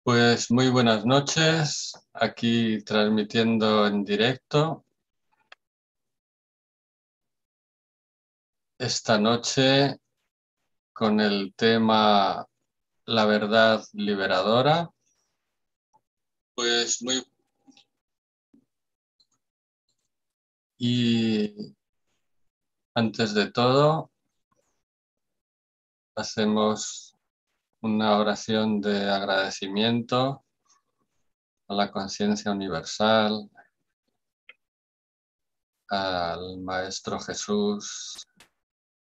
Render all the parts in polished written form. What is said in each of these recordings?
Pues muy buenas noches, aquí transmitiendo en directo. Esta noche con el tema La verdad liberadora. Pues muy... Y antes de todo, hacemos una oración de agradecimiento a la conciencia universal, al Maestro Jesús,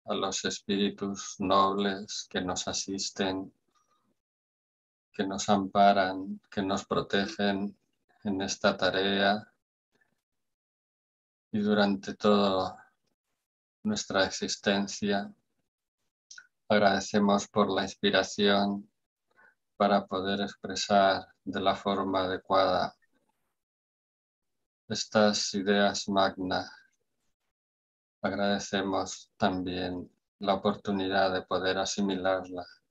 a los espíritus nobles que nos asisten, que nos amparan, que nos protegen en esta tarea y durante toda nuestra existencia. Agradecemos por la inspiración para poder expresar de la forma adecuada estas ideas magnas. Agradecemos también la oportunidad de poder asimilarlas,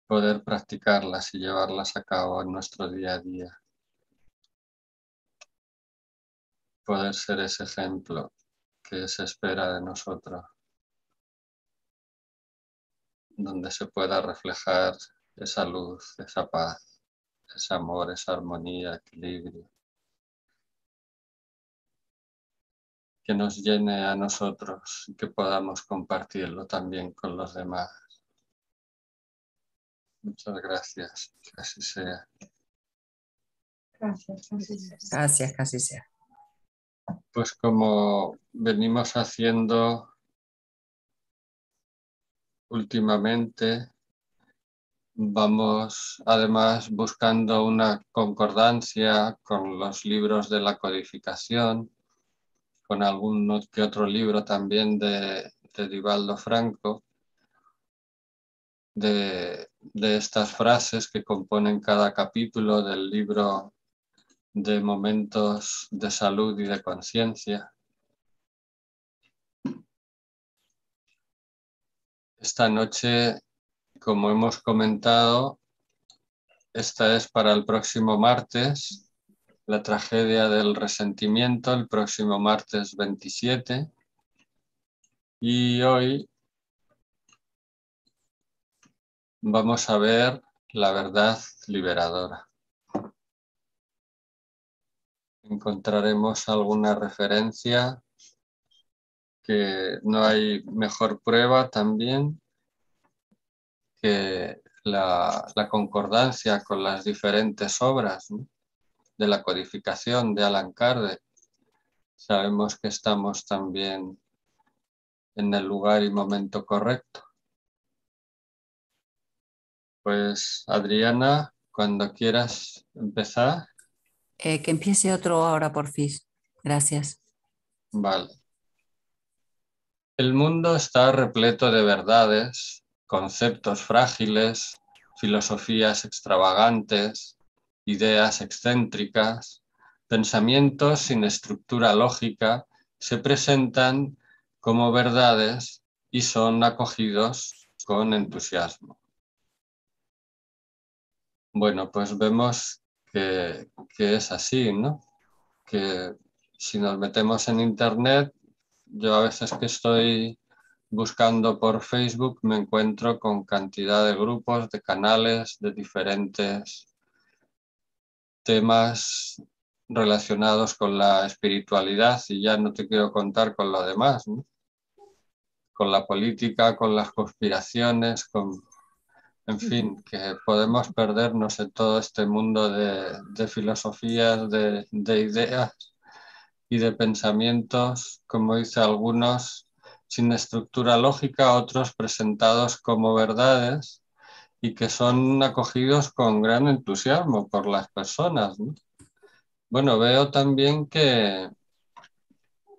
poder practicarlas y llevarlas a cabo en nuestro día a día. Poder ser ese ejemplo que se espera de nosotros, donde se pueda reflejar esa luz, esa paz, ese amor, esa armonía, equilibrio, que nos llene a nosotros y que podamos compartirlo también con los demás. Muchas gracias, que así sea. Gracias, así sea. Gracias, que así sea. Pues como venimos haciendo últimamente, vamos además buscando una concordancia con los libros de la codificación, con algún que otro libro también de Divaldo Franco, de estas frases que componen cada capítulo del libro de momentos de salud y de conciencia. Esta noche, como hemos comentado, esta es para el próximo martes, la tragedia del resentimiento, el próximo martes 27. Y hoy vamos a ver la verdad liberadora. Encontraremos alguna referencia que no hay mejor prueba también que la concordancia con las diferentes obras, ¿no?, de la codificación de Allan Kardec. Sabemos que estamos también en el lugar y momento correcto. Pues Adriana, cuando quieras empezar. Que empiece otro ahora, porfis. Gracias. Vale. El mundo está repleto de verdades, conceptos frágiles, filosofías extravagantes, ideas excéntricas, pensamientos sin estructura lógica se presentan como verdades y son acogidos con entusiasmo. Bueno, pues vemos que es así, ¿no? Que si nos metemos en Internet, yo a veces que estoy buscando por Facebook me encuentro con cantidad de grupos, de canales, de diferentes temas relacionados con la espiritualidad y ya no te quiero contar con lo demás, ¿no? Con la política, con las conspiraciones, en fin, que podemos perdernos en todo este mundo de filosofías, de ideas y de pensamientos, como dice algunos, sin estructura lógica, otros presentados como verdades y que son acogidos con gran entusiasmo por las personas, ¿no? Bueno, veo también que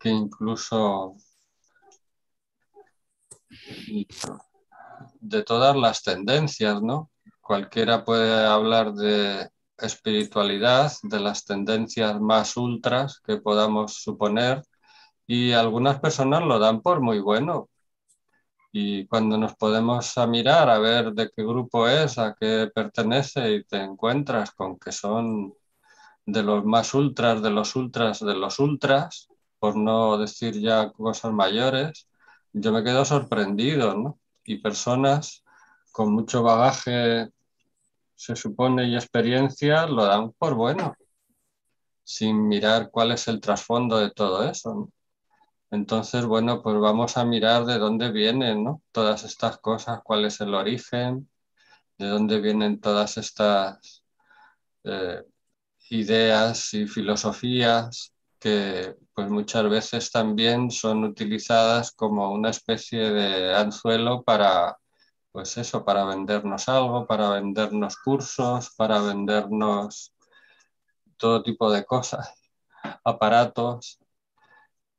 incluso de todas las tendencias, ¿no? Cualquiera puede hablar de espiritualidad, de las tendencias más ultras que podamos suponer, y algunas personas lo dan por muy bueno. Y cuando nos podemos a mirar a ver de qué grupo es, a qué pertenece y te encuentras con que son de los más ultras, de los ultras, de los ultras, por no decir ya cosas mayores, yo me quedo sorprendido, ¿no? Y personas con mucho bagaje, se supone, y experiencia, lo dan por bueno, sin mirar cuál es el trasfondo de todo eso, ¿no? Entonces, bueno, pues vamos a mirar de dónde vienen, ¿no? Todas estas cosas, cuál es el origen, de dónde vienen todas estas eh, ideas y filosofías que pues muchas veces también son utilizadas como una especie de anzuelo para, pues eso, para vendernos algo, para vendernos cursos, para vendernos todo tipo de cosas, aparatos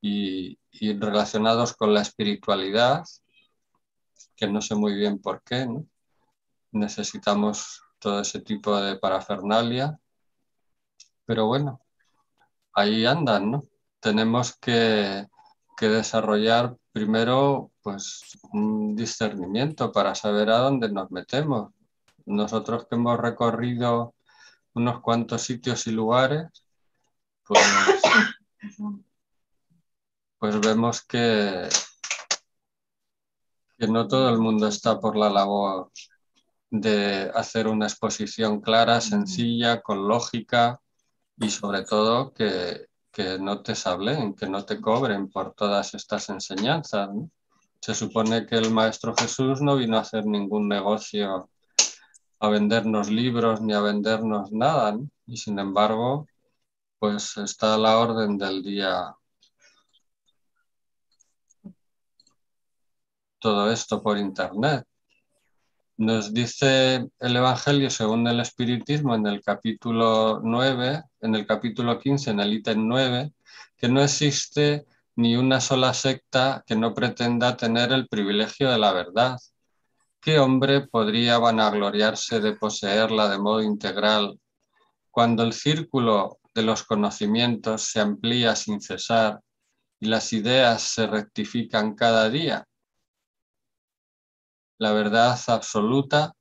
y relacionados con la espiritualidad, que no sé muy bien por qué, ¿no? Necesitamos todo ese tipo de parafernalia, pero bueno, ahí andan, ¿no? Tenemos que desarrollar primero pues un discernimiento para saber a dónde nos metemos. Nosotros que hemos recorrido unos cuantos sitios y lugares, pues, pues vemos que no todo el mundo está por la labor de hacer una exposición clara, sencilla, con lógica y sobre todo que no te sablen, que no te cobren por todas estas enseñanzas, ¿no? Se supone que el Maestro Jesús no vino a hacer ningún negocio, a vendernos libros ni a vendernos nada, ¿no? Y sin embargo, pues está a la orden del día todo esto por Internet. Nos dice el Evangelio según el Espiritismo en el capítulo 9, en el capítulo 15, en el ítem 9, que no existe ni una sola secta que no pretenda tener el privilegio de la verdad. ¿Qué hombre podría vanagloriarse de poseerla de modo integral cuando el círculo de los conocimientos se amplía sin cesar y las ideas se rectifican cada día? La verdad absoluta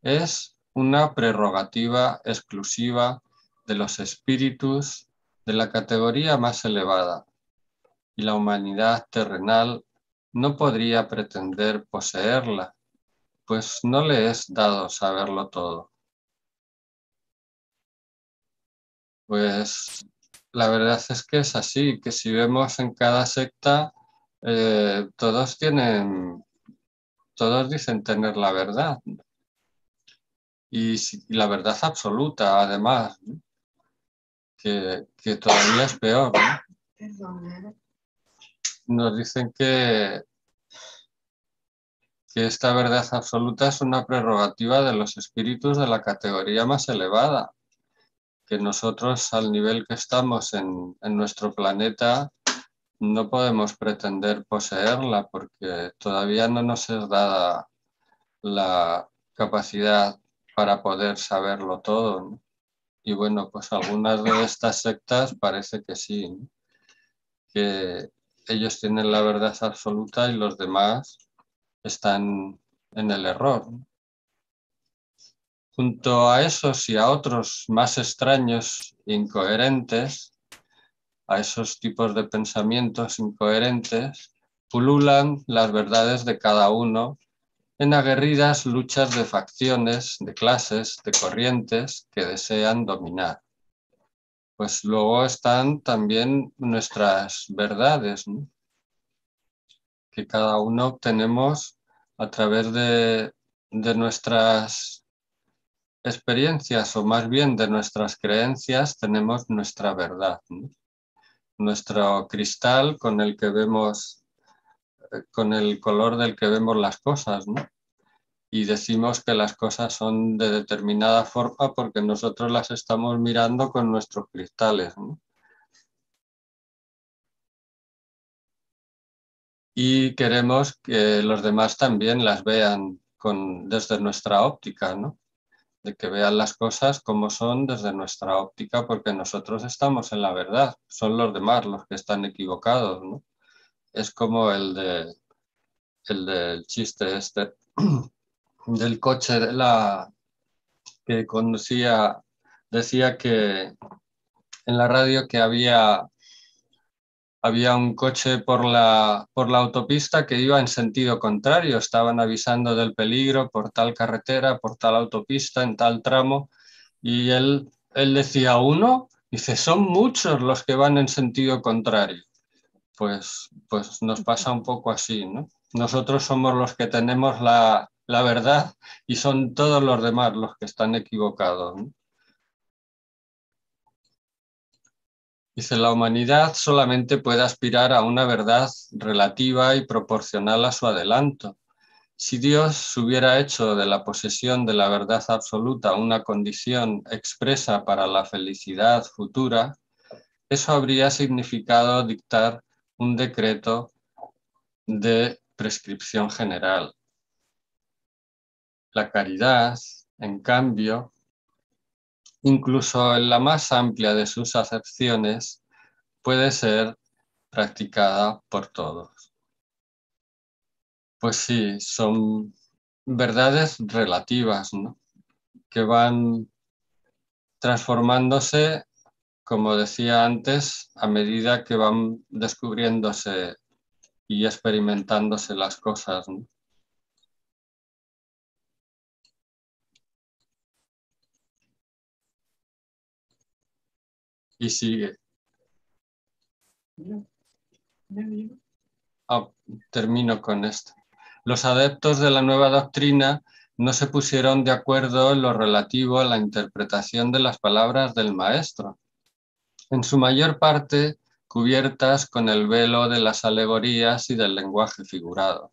es una prerrogativa exclusiva de los espíritus de la categoría más elevada y la humanidad terrenal no podría pretender poseerla, pues no le es dado saberlo todo. Pues la verdad es que es así, que si vemos en cada secta, todos dicen tener la verdad y la verdad absoluta, además, ¿no? Que todavía es peor, ¿no? Nos dicen que esta verdad absoluta es una prerrogativa de los espíritus de la categoría más elevada, que nosotros al nivel que estamos en nuestro planeta no podemos pretender poseerla porque todavía no nos es dada la capacidad para poder saberlo todo, ¿no? Y bueno, pues algunas de estas sectas parece que sí, ¿no? Que ellos tienen la verdad absoluta y los demás están en el error. Junto a esos y a otros más extraños e incoherentes, a esos tipos de pensamientos incoherentes, pululan las verdades de cada uno en aguerridas luchas de facciones, de clases, de corrientes que desean dominar. Pues luego están también nuestras verdades, ¿no? Que cada uno obtenemos a través de nuestras experiencias o más bien de nuestras creencias, tenemos nuestra verdad, ¿no? Nuestro cristal con el que vemos, con el color del que vemos las cosas, ¿no? Y decimos que las cosas son de determinada forma porque nosotros las estamos mirando con nuestros cristales, ¿no? Y queremos que los demás también las vean desde nuestra óptica, ¿no? De que vean las cosas como son desde nuestra óptica, porque nosotros estamos en la verdad, son los demás los que están equivocados, ¿no? Es como el del chiste este del coche que conducía, decía que en la radio que había un coche por la autopista que iba en sentido contrario, estaban avisando del peligro por tal carretera, por tal autopista, en tal tramo, y él decía uno, dice, son muchos los que van en sentido contrario. Pues nos pasa un poco así, ¿no? Nosotros somos los que tenemos la verdad y son todos los demás los que están equivocados, ¿no? Dice, la humanidad solamente puede aspirar a una verdad relativa y proporcional a su adelanto. Si Dios hubiera hecho de la posesión de la verdad absoluta una condición expresa para la felicidad futura, eso habría significado dictar un decreto de prescripción general. La caridad, en cambio, incluso en la más amplia de sus acepciones, puede ser practicada por todos. Pues sí, son verdades relativas, ¿no? Que van transformándose, como decía antes, a medida que van descubriéndose y experimentándose las cosas, ¿no? Y sigue. Termino con esto. Los adeptos de la nueva doctrina no se pusieron de acuerdo en lo relativo a la interpretación de las palabras del maestro, en su mayor parte cubiertas con el velo de las alegorías y del lenguaje figurado.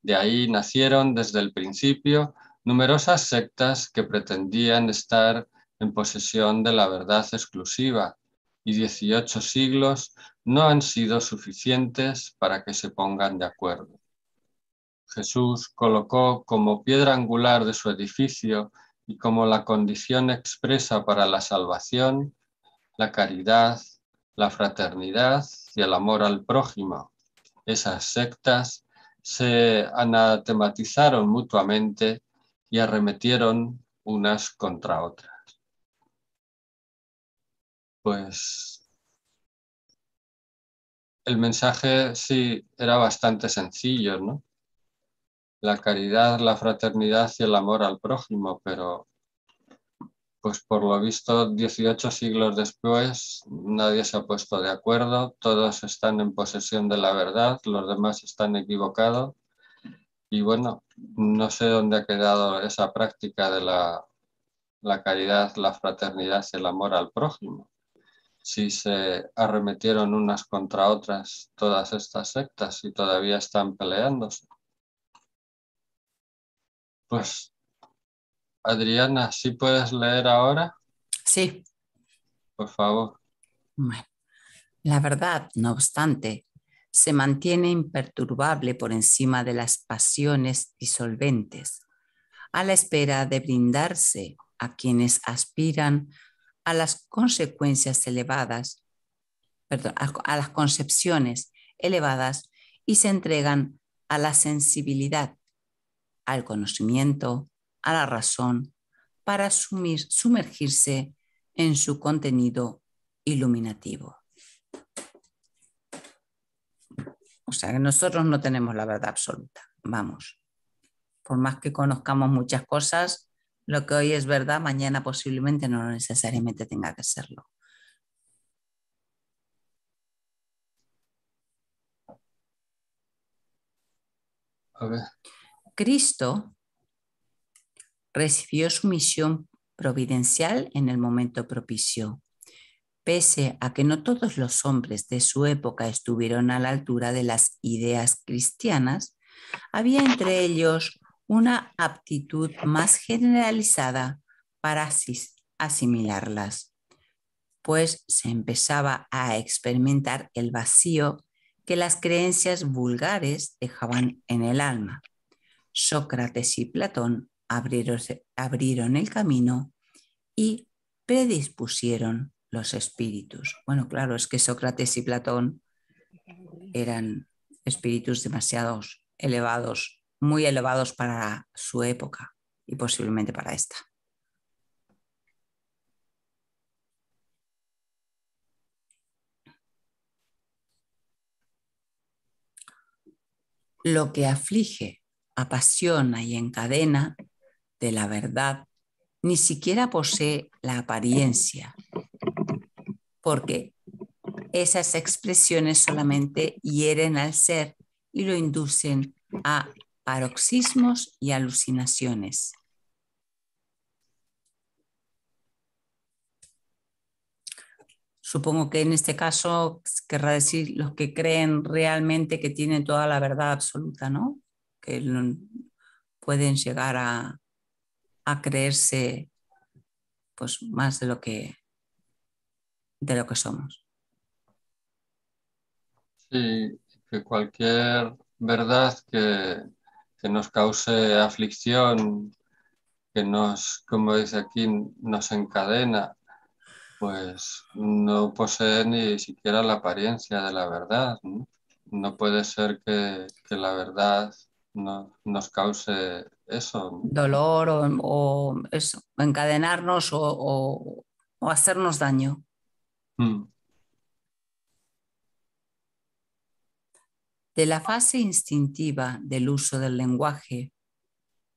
De ahí nacieron desde el principio numerosas sectas que pretendían estar en posesión de la verdad exclusiva, y 18 siglos no han sido suficientes para que se pongan de acuerdo. Jesús colocó como piedra angular de su edificio y como la condición expresa para la salvación, la caridad, la fraternidad y el amor al prójimo. Esas sectas se anatematizaron mutuamente y arremetieron unas contra otras. Pues el mensaje sí era bastante sencillo, ¿no? La caridad, la fraternidad y el amor al prójimo, pero pues por lo visto 18 siglos después nadie se ha puesto de acuerdo, todos están en posesión de la verdad, los demás están equivocados y bueno, no sé dónde ha quedado esa práctica de la caridad, la fraternidad y el amor al prójimo. Si se arremetieron unas contra otras todas estas sectas y todavía están peleándose. Pues Adriana, ¿sí puedes leer ahora? Sí. Por favor. Bueno, la verdad, no obstante, se mantiene imperturbable por encima de las pasiones disolventes, a la espera de brindarse a quienes aspiran a las consecuencias elevadas, perdón, a las concepciones elevadas y se entregan a la sensibilidad, al conocimiento, a la razón, para sumergirse en su contenido iluminativo. O sea que nosotros no tenemos la verdad absoluta, vamos. Por más que conozcamos muchas cosas, lo que hoy es verdad, mañana posiblemente no necesariamente tenga que serlo. A ver. Cristo recibió su misión providencial en el momento propicio. Pese a que no todos los hombres de su época estuvieron a la altura de las ideas cristianas, había entre ellos una aptitud más generalizada para asimilarlas, pues se empezaba a experimentar el vacío que las creencias vulgares dejaban en el alma. Sócrates y Platón abrieron el camino y predispusieron los espíritus. Bueno, claro, es que Sócrates y Platón eran espíritus demasiados elevados, muy elevados para su época y posiblemente para esta. Lo que aflige, apasiona y encadena de la verdad ni siquiera posee la apariencia, porque esas expresiones solamente hieren al ser y lo inducen a paroxismos y alucinaciones. Supongo que en este caso querrá decir los que creen realmente que tienen toda la verdad absoluta, ¿no? Que pueden llegar a creerse pues, más de lo que somos. Sí, que cualquier verdad que nos cause aflicción, que nos, como dice aquí, nos encadena, pues no posee ni siquiera la apariencia de la verdad, ¿no? No puede ser que la verdad nos cause eso, ¿no? Dolor o eso, encadenarnos o hacernos daño. Mm. De la fase instintiva del uso del lenguaje,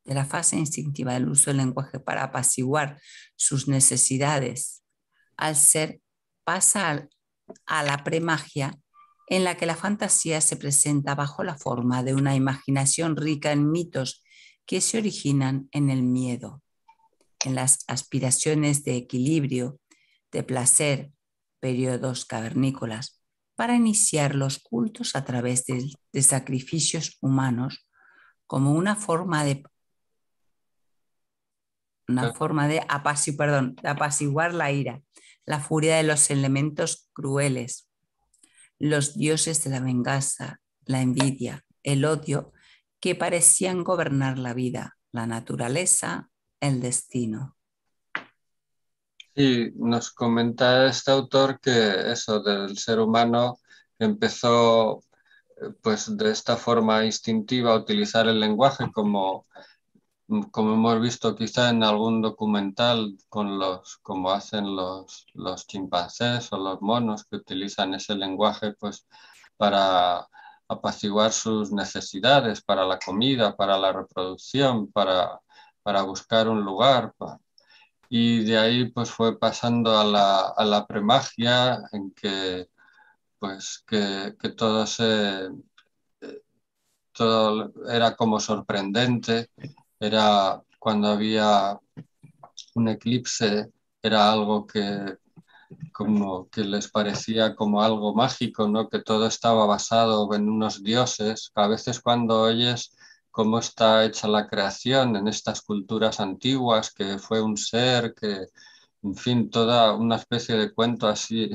de la fase instintiva del uso del lenguaje para apaciguar sus necesidades, al ser pasa a la premagia, en la que la fantasía se presenta bajo la forma de una imaginación rica en mitos que se originan en el miedo, en las aspiraciones de equilibrio, de placer, periodos cavernícolas, para iniciar los cultos a través de sacrificios humanos como de apaciguar la ira, la furia de los elementos crueles, los dioses de la venganza, la envidia, el odio, que parecían gobernar la vida, la naturaleza, el destino. Sí, nos comenta este autor que eso del ser humano empezó pues de esta forma instintiva a utilizar el lenguaje como hemos visto quizá en algún documental como hacen los chimpancés o los monos que utilizan ese lenguaje pues para apaciguar sus necesidades, para la comida, para la reproducción, para buscar un lugar. Y de ahí pues fue pasando a la premagia en que pues que todo era como sorprendente, era cuando había un eclipse, era algo que como que les parecía como algo mágico, ¿no? Que todo estaba basado en unos dioses. A veces cuando oyes cómo está hecha la creación en estas culturas antiguas, que fue un ser, que, en fin, toda una especie de cuento así,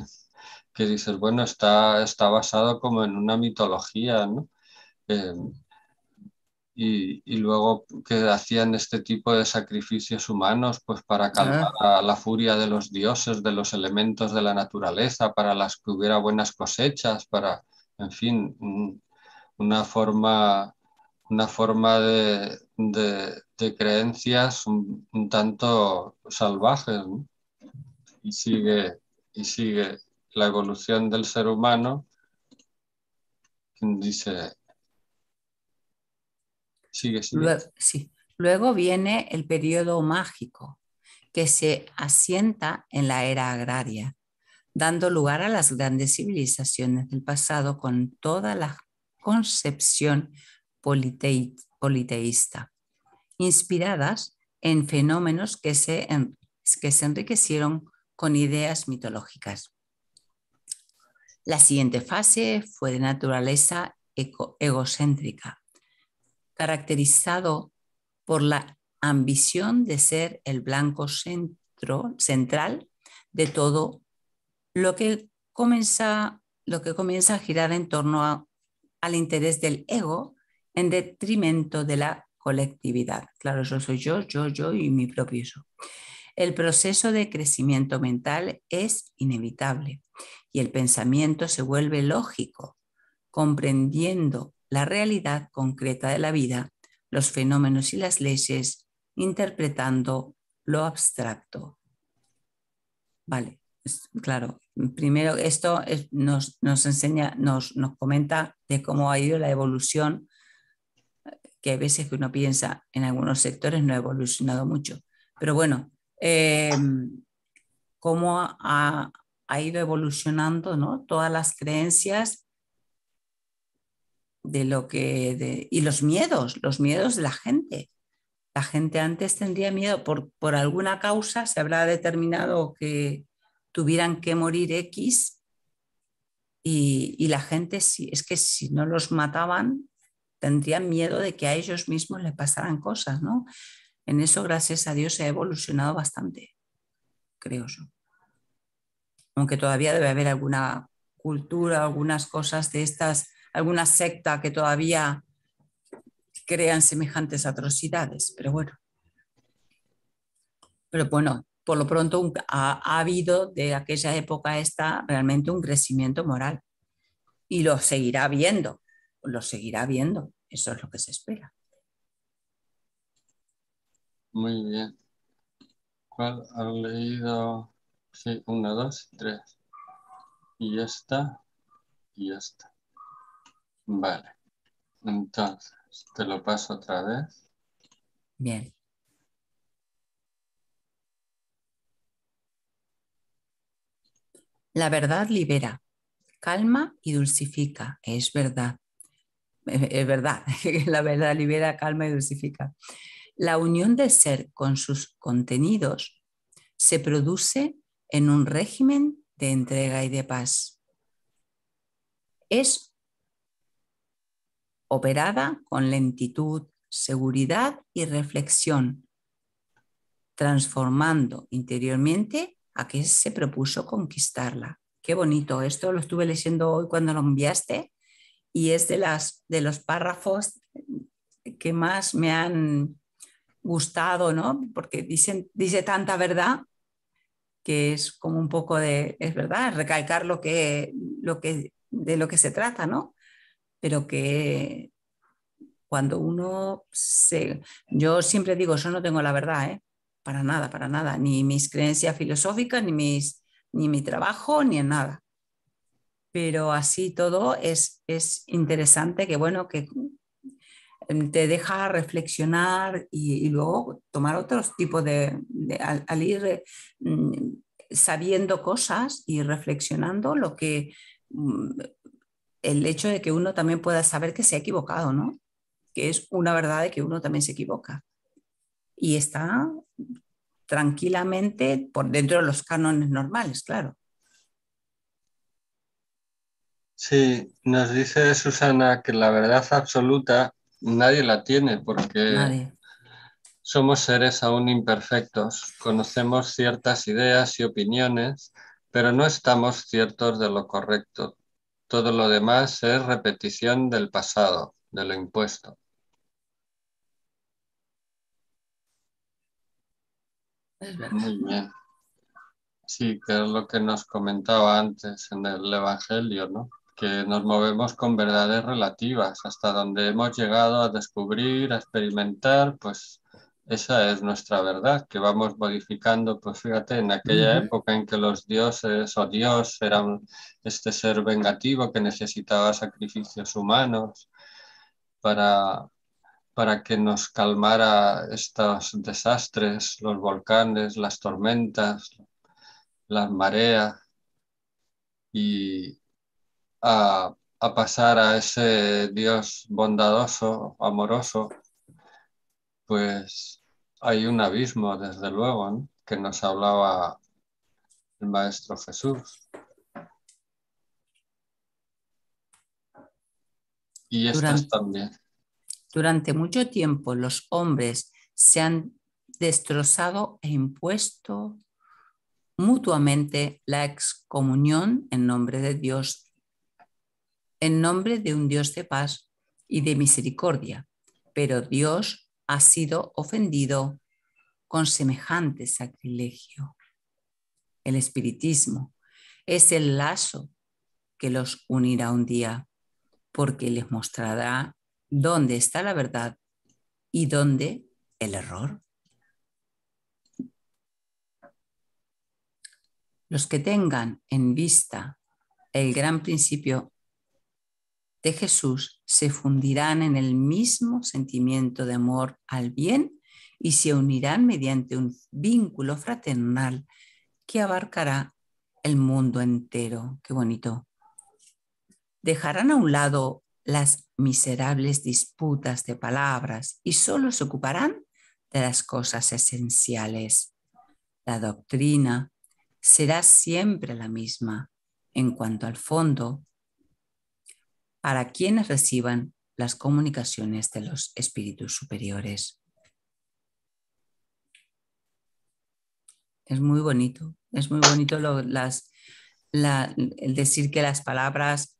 que dices, bueno, está basado como en una mitología, ¿no? Eh, y luego que hacían este tipo de sacrificios humanos pues para calmar a la furia de los dioses, de los elementos de la naturaleza, para las que hubiera buenas cosechas, para, en fin, una forma de creencias un tanto salvajes, ¿no? Y y sigue la evolución del ser humano, dice, sigue. Luego, sí. Luego viene el periodo mágico, que se asienta en la era agraria, dando lugar a las grandes civilizaciones del pasado con toda la concepción politeísta, inspiradas en fenómenos que se enriquecieron con ideas mitológicas. La siguiente fase fue de naturaleza egocéntrica, caracterizado por la ambición de ser el blanco central de todo lo que comienza a girar en torno al interés del ego en detrimento de la colectividad. Claro, eso soy yo y mi propio yo. El proceso de crecimiento mental es inevitable y el pensamiento se vuelve lógico, comprendiendo la realidad concreta de la vida, los fenómenos y las leyes, interpretando lo abstracto. Vale, claro. Primero, esto nos enseña, nos comenta de cómo ha ido la evolución, que hay veces que uno piensa en algunos sectores no ha evolucionado mucho. Pero bueno, cómo ha ido evolucionando, ¿no? Todas las creencias de lo que... y los miedos de la gente. La gente antes tendría miedo por alguna causa, se habrá determinado que tuvieran que morir X y la gente, es que si no los mataban, tendrían miedo de que a ellos mismos les pasaran cosas, ¿no? En eso, gracias a Dios, se ha evolucionado bastante, creo yo. Aunque todavía debe haber alguna cultura, algunas cosas de estas, alguna secta que todavía crean semejantes atrocidades, pero bueno. Pero bueno, por lo pronto ha habido de aquella época esta realmente un crecimiento moral y lo seguirá viendo, eso es lo que se espera. Muy bien. ¿Cuál has leído? Sí, 1, 2, 3. Y ya está. Y ya está. Vale. Entonces, te lo paso otra vez. Bien. La verdad libera, calma y dulcifica. Es verdad. Es verdad. La verdad libera, calma y dulcifica. La unión del ser con sus contenidos se produce en un régimen de entrega y de paz. Es operada con lentitud, seguridad y reflexión, transformando interiormente a que se propuso conquistarla. Qué bonito, esto lo estuve leyendo hoy cuando lo enviaste y es de los párrafos que más me han gustado, ¿no? Porque dice tanta verdad que es como un poco es verdad, recalcar de lo que se trata, ¿no? Pero que cuando yo siempre digo, yo no tengo la verdad, ¿eh? Para nada, ni mis creencias filosóficas, ni mi trabajo, ni en nada. Pero así todo es interesante que, bueno, que te deja reflexionar y luego tomar otros tipos al ir sabiendo cosas y reflexionando el hecho de que uno también pueda saber que se ha equivocado, ¿no? Que es una verdad de que uno también se equivoca. Y está tranquilamente por dentro de los cánones normales, claro. Sí, nos dice Susana que la verdad absoluta nadie la tiene porque Nadie. somos seres aún imperfectos, conocemos ciertas ideas y opiniones, pero no estamos ciertos de lo correcto. Todo lo demás es repetición del pasado, de lo impuesto. Es verdad. Muy bien. Sí, que es lo que nos comentaba antes en el Evangelio, ¿no? Que nos movemos con verdades relativas, hasta donde hemos llegado a descubrir, a experimentar, pues esa es nuestra verdad, que vamos modificando, pues fíjate, en aquella época en que los dioses o Dios era este ser vengativo que necesitaba sacrificios humanos para, para que nos calmara estos desastres, los volcanes, las tormentas, las mareas y a pasar a ese Dios bondadoso, amoroso, pues hay un abismo, desde luego, ¿no? Que nos hablaba el Maestro Jesús. Y estas también. Durante mucho tiempo los hombres se han destrozado e impuesto mutuamente la excomunión en nombre de Dios, en nombre de un Dios de paz y de misericordia, pero Dios ha sido ofendido con semejante sacrilegio. El espiritismo es el lazo que los unirá un día. porque les mostrará dónde está la verdad y dónde el error. Los que tengan en vista el gran principio de Jesús se fundirán en el mismo sentimiento de amor al bien y se unirán mediante un vínculo fraternal que abarcará el mundo entero. Qué bonito. Dejarán a un lado las miserables disputas de palabras y solo se ocuparán de las cosas esenciales. La doctrina será siempre la misma en cuanto al fondo para quienes reciban las comunicaciones de los espíritus superiores. Es muy bonito el decir que las palabras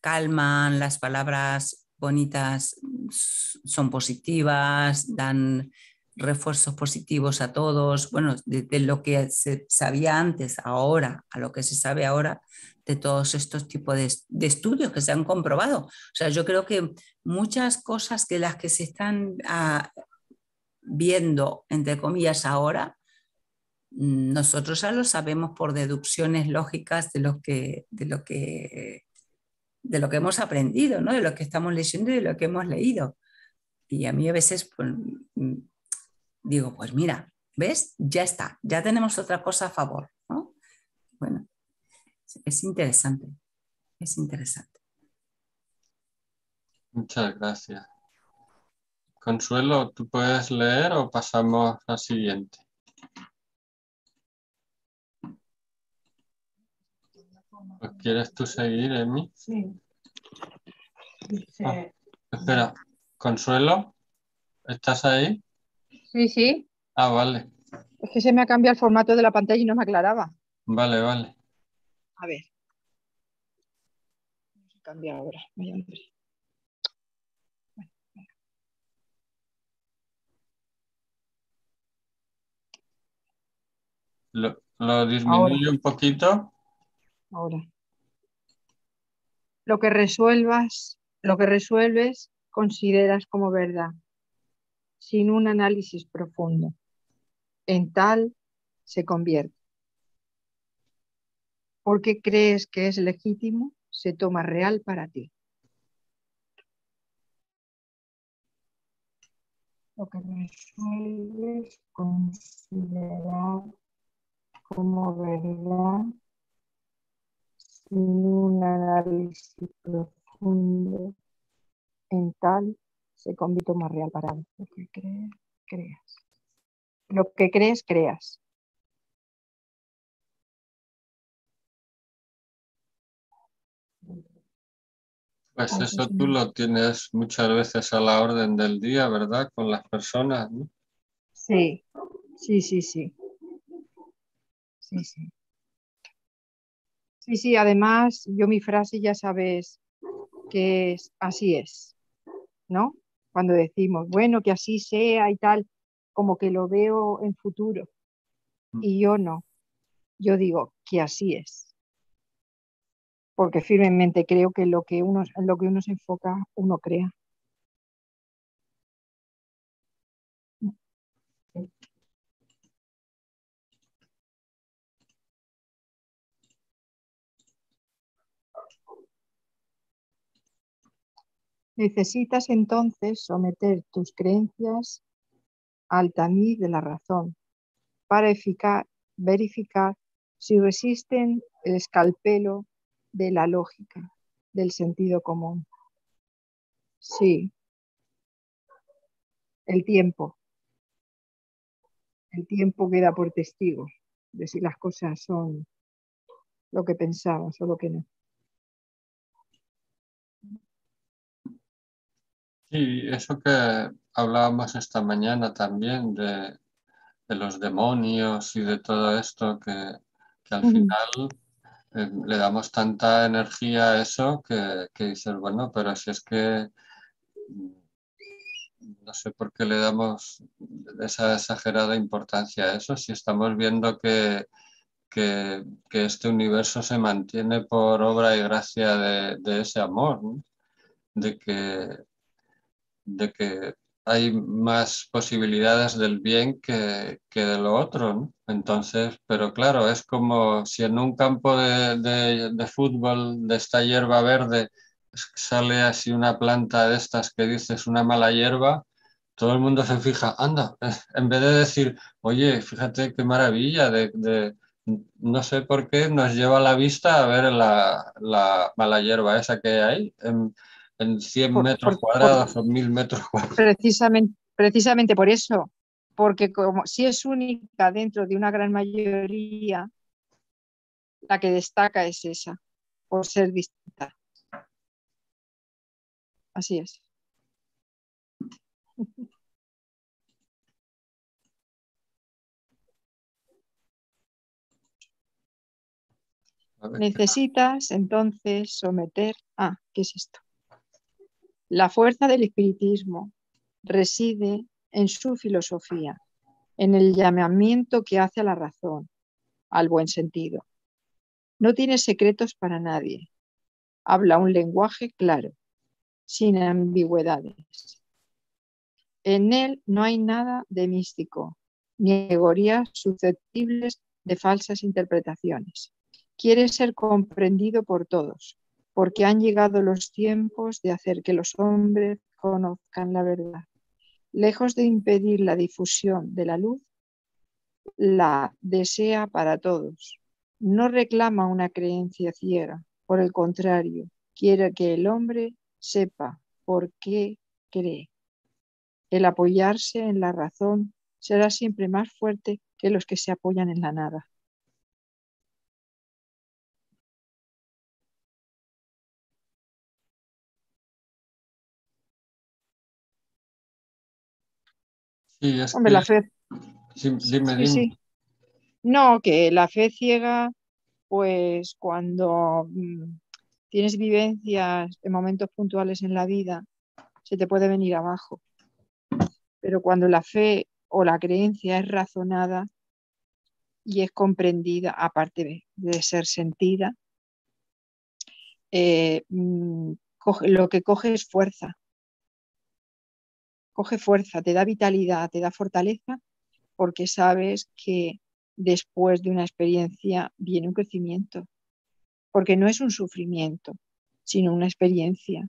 calman, las palabras bonitas son positivas, dan refuerzos positivos a todos. Bueno, de lo que se sabía antes, ahora, a lo que se sabe ahora, de todos estos tipos de estudios que se han comprobado. O sea, yo creo que muchas cosas que las que se están viendo, entre comillas, ahora, nosotros ya lo sabemos por deducciones lógicas de lo que hemos aprendido, ¿no? De lo que estamos leyendo y de lo que hemos leído. Y a mí a veces pues, digo, pues mira, ¿ves? Ya está, ya tenemos otra cosa a favor, ¿no? Bueno, es interesante, es interesante. Muchas gracias. Consuelo, ¿tú puedes leer o pasamos al siguiente? ¿O quieres tú seguir, Emi? Sí. Dice, Espera, Consuelo, ¿estás ahí? sí, sí. Ah, vale, Es que se me ha cambiado el formato de la pantalla y no me aclaraba. vale, vale. A ver. Se cambia ahora. Vaya hombre. Bueno, venga. Lo disminuye un poquito. Ahora. Lo que resuelves, consideras como verdad, sin un análisis profundo. En tal se convierte. Porque crees que es legítimo, se toma real para ti. Lo que resuelves, considerar como verdad, sin un análisis profundo, en tal se convierte más real para ti. Lo que crees, creas. Lo que crees, creas. Pues eso tú lo tienes muchas veces a la orden del día, ¿verdad? Con las personas, ¿no? Sí, sí, sí, sí. Sí, sí. Sí, sí, además, yo mi frase ya sabes que es así es, ¿no? Cuando decimos, bueno, que así sea y tal, como que lo veo en futuro. Y yo no, yo digo que así es. Porque firmemente creo que en lo que uno se enfoca, uno crea. Necesitas entonces someter tus creencias al tamiz de la razón para verificar si resisten el escalpelo de la lógica, del sentido común. Sí, el tiempo queda por testigo de si las cosas son lo que pensabas o lo que no. Sí, eso que hablábamos esta mañana también de los demonios y de todo esto que al final le damos tanta energía a eso que dices, bueno, pero si es que no sé por qué le damos esa exagerada importancia a eso, si estamos viendo que que este universo se mantiene por obra y gracia de ese amor, ¿no? De que hay más posibilidades del bien que de lo otro, ¿no? Entonces, pero claro, es como si en un campo de fútbol de esta hierba verde sale así una planta de estas que dices una mala hierba, todo el mundo se fija, anda, en vez de decir, oye, fíjate qué maravilla, no sé por qué nos lleva la vista a ver la mala hierba esa que hay en 100 Por, metros por- por- cuadrados o 1000 metros cuadrados. precisamente por eso, porque como si es única dentro de una gran mayoría, la que destaca es esa, por ser distinta. Así es. A ver, Necesitas entonces someter. ¿Qué es esto? La fuerza del espiritismo reside en su filosofía, en el llamamiento que hace a la razón, al buen sentido. No tiene secretos para nadie. Habla un lenguaje claro, sin ambigüedades. En él no hay nada de místico, ni alegorías susceptibles de falsas interpretaciones. Quiere ser comprendido por todos, porque han llegado los tiempos de hacer que los hombres conozcan la verdad. Lejos de impedir la difusión de la luz, la desea para todos. No reclama una creencia ciega, por el contrario, quiere que el hombre sepa por qué cree. El apoyarse en la razón será siempre más fuerte que los que se apoyan en la nada. sí, es Hombre, que, la fe, sí, dime, sí, dime. sí. No, que la fe ciega, pues cuando tienes vivencias en momentos puntuales en la vida, se te puede venir abajo. Pero cuando la fe o la creencia es razonada y es comprendida, aparte de ser sentida, lo que coge fuerza, te da vitalidad, te da fortaleza, porque sabes que después de una experiencia viene un crecimiento, porque no es un sufrimiento, sino una experiencia.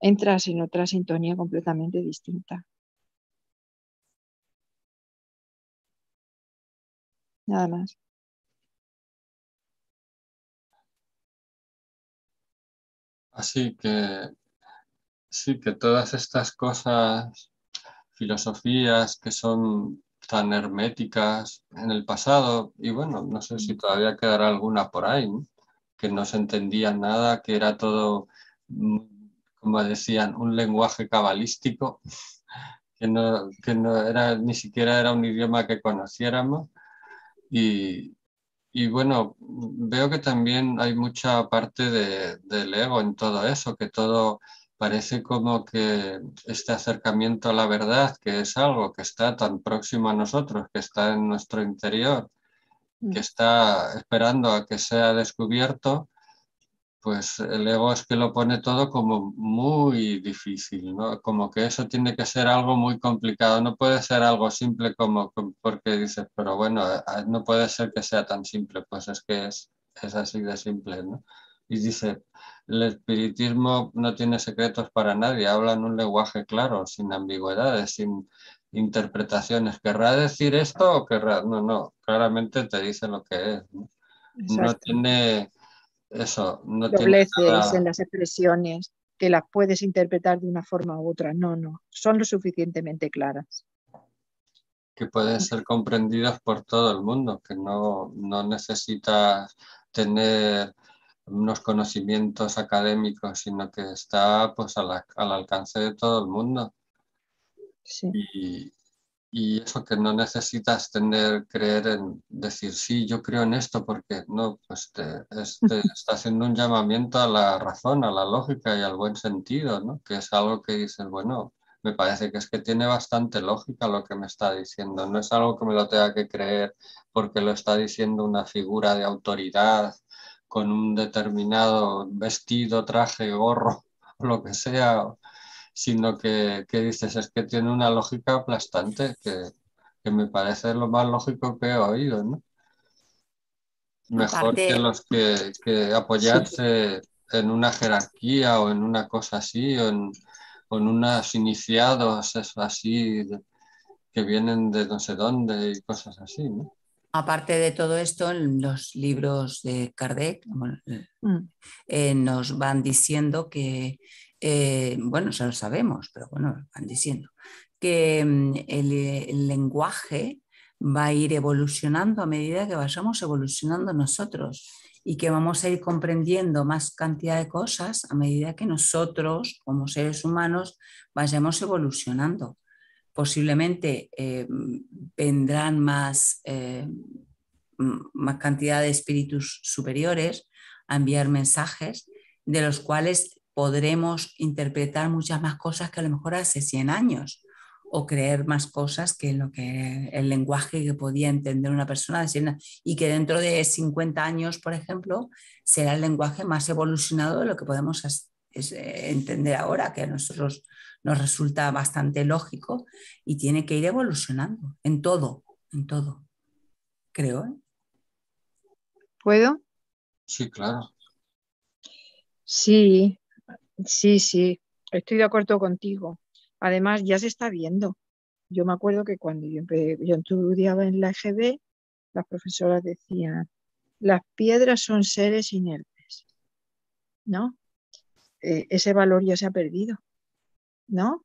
Entras en otra sintonía completamente distinta. Nada más. Así que sí, que todas estas cosas, filosofías que son tan herméticas en el pasado, y bueno, no sé si todavía quedará alguna por ahí, ¿no? Que no se entendía nada, que era todo, mm, como decían, un lenguaje cabalístico, que no era, ni siquiera era un idioma que conociéramos. Y, y bueno, veo que también hay mucha parte del ego en todo eso, que todo parece como que este acercamiento a la verdad, que es algo que está tan próximo a nosotros, que está en nuestro interior, que está esperando a que sea descubierto, pues el ego es que lo pone todo como muy difícil, ¿no? Como que eso tiene que ser algo muy complicado, no puede ser algo simple porque dices, pero bueno, no puede ser que sea tan simple, pues es que es así de simple, ¿no? Y dice, el espiritismo no tiene secretos para nadie, habla en un lenguaje claro, sin ambigüedades, sin interpretaciones. ¿Querrá decir esto o querrá? No, no, claramente te dice lo que es, ¿no? No Exacto. tiene eso, no tiene Dobleces en nada las expresiones que las puedes interpretar de una forma u otra. No, no, son lo suficientemente claras. que pueden ser comprendidas por todo el mundo, que no necesitas tener unos conocimientos académicos, sino que está pues al alcance de todo el mundo. Sí. Y, y eso que no necesitas creer en decir, sí, yo creo en esto, porque no, pues te está haciendo un llamamiento a la razón, a la lógica y al buen sentido, ¿no? Que es algo que dices, bueno, me parece que es que tiene bastante lógica lo que me está diciendo. No es algo que me lo tenga que creer porque lo está diciendo una figura de autoridad con un determinado vestido, traje, gorro, o lo que sea, sino que dices, es que tiene una lógica aplastante que me parece lo más lógico que he oído, ¿no? Mejor que Aparte, los que sí. apoyarse en una jerarquía o en una cosa así, o en unos iniciados así que vienen de no sé dónde y cosas así, ¿no? Aparte de todo esto, en los libros de Kardec nos van diciendo que, bueno, eso lo sabemos, pero bueno, van diciendo que el lenguaje va a ir evolucionando a medida que vayamos evolucionando nosotros y que vamos a ir comprendiendo más cantidad de cosas a medida que nosotros, como seres humanos, vayamos evolucionando. Posiblemente vendrán más cantidad de espíritus superiores a enviar mensajes de los cuales podremos interpretar muchas más cosas que a lo mejor hace 100 años o creer más cosas que lo que el lenguaje que podía entender una persona y que dentro de 50 años, por ejemplo, será el lenguaje más evolucionado de lo que podemos entender ahora, que a nosotros nos resulta bastante lógico y tiene que ir evolucionando en todo, creo. ¿Puedo? Sí, claro. Sí, sí, sí, estoy de acuerdo contigo. Además, ya se está viendo. Yo me acuerdo que cuando yo estudiaba en la EGB, las profesoras decían, las piedras son seres inertes, ¿no? Ese valor ya se ha perdido, ¿no?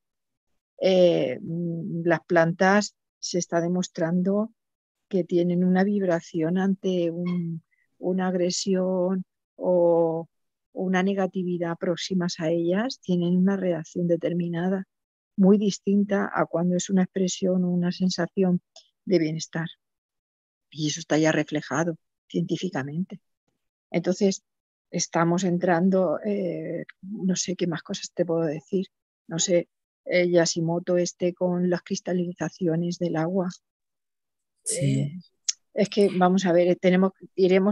Las plantas se está demostrando que tienen una vibración ante una agresión o una negatividad próximas a ellas, tienen una reacción determinada, muy distinta a cuando es una expresión o una sensación de bienestar. Y eso está ya reflejado científicamente. Entonces, estamos entrando, no sé qué más cosas te puedo decir, no sé, Yashimoto con las cristalizaciones del agua. Sí. Es que vamos a ver,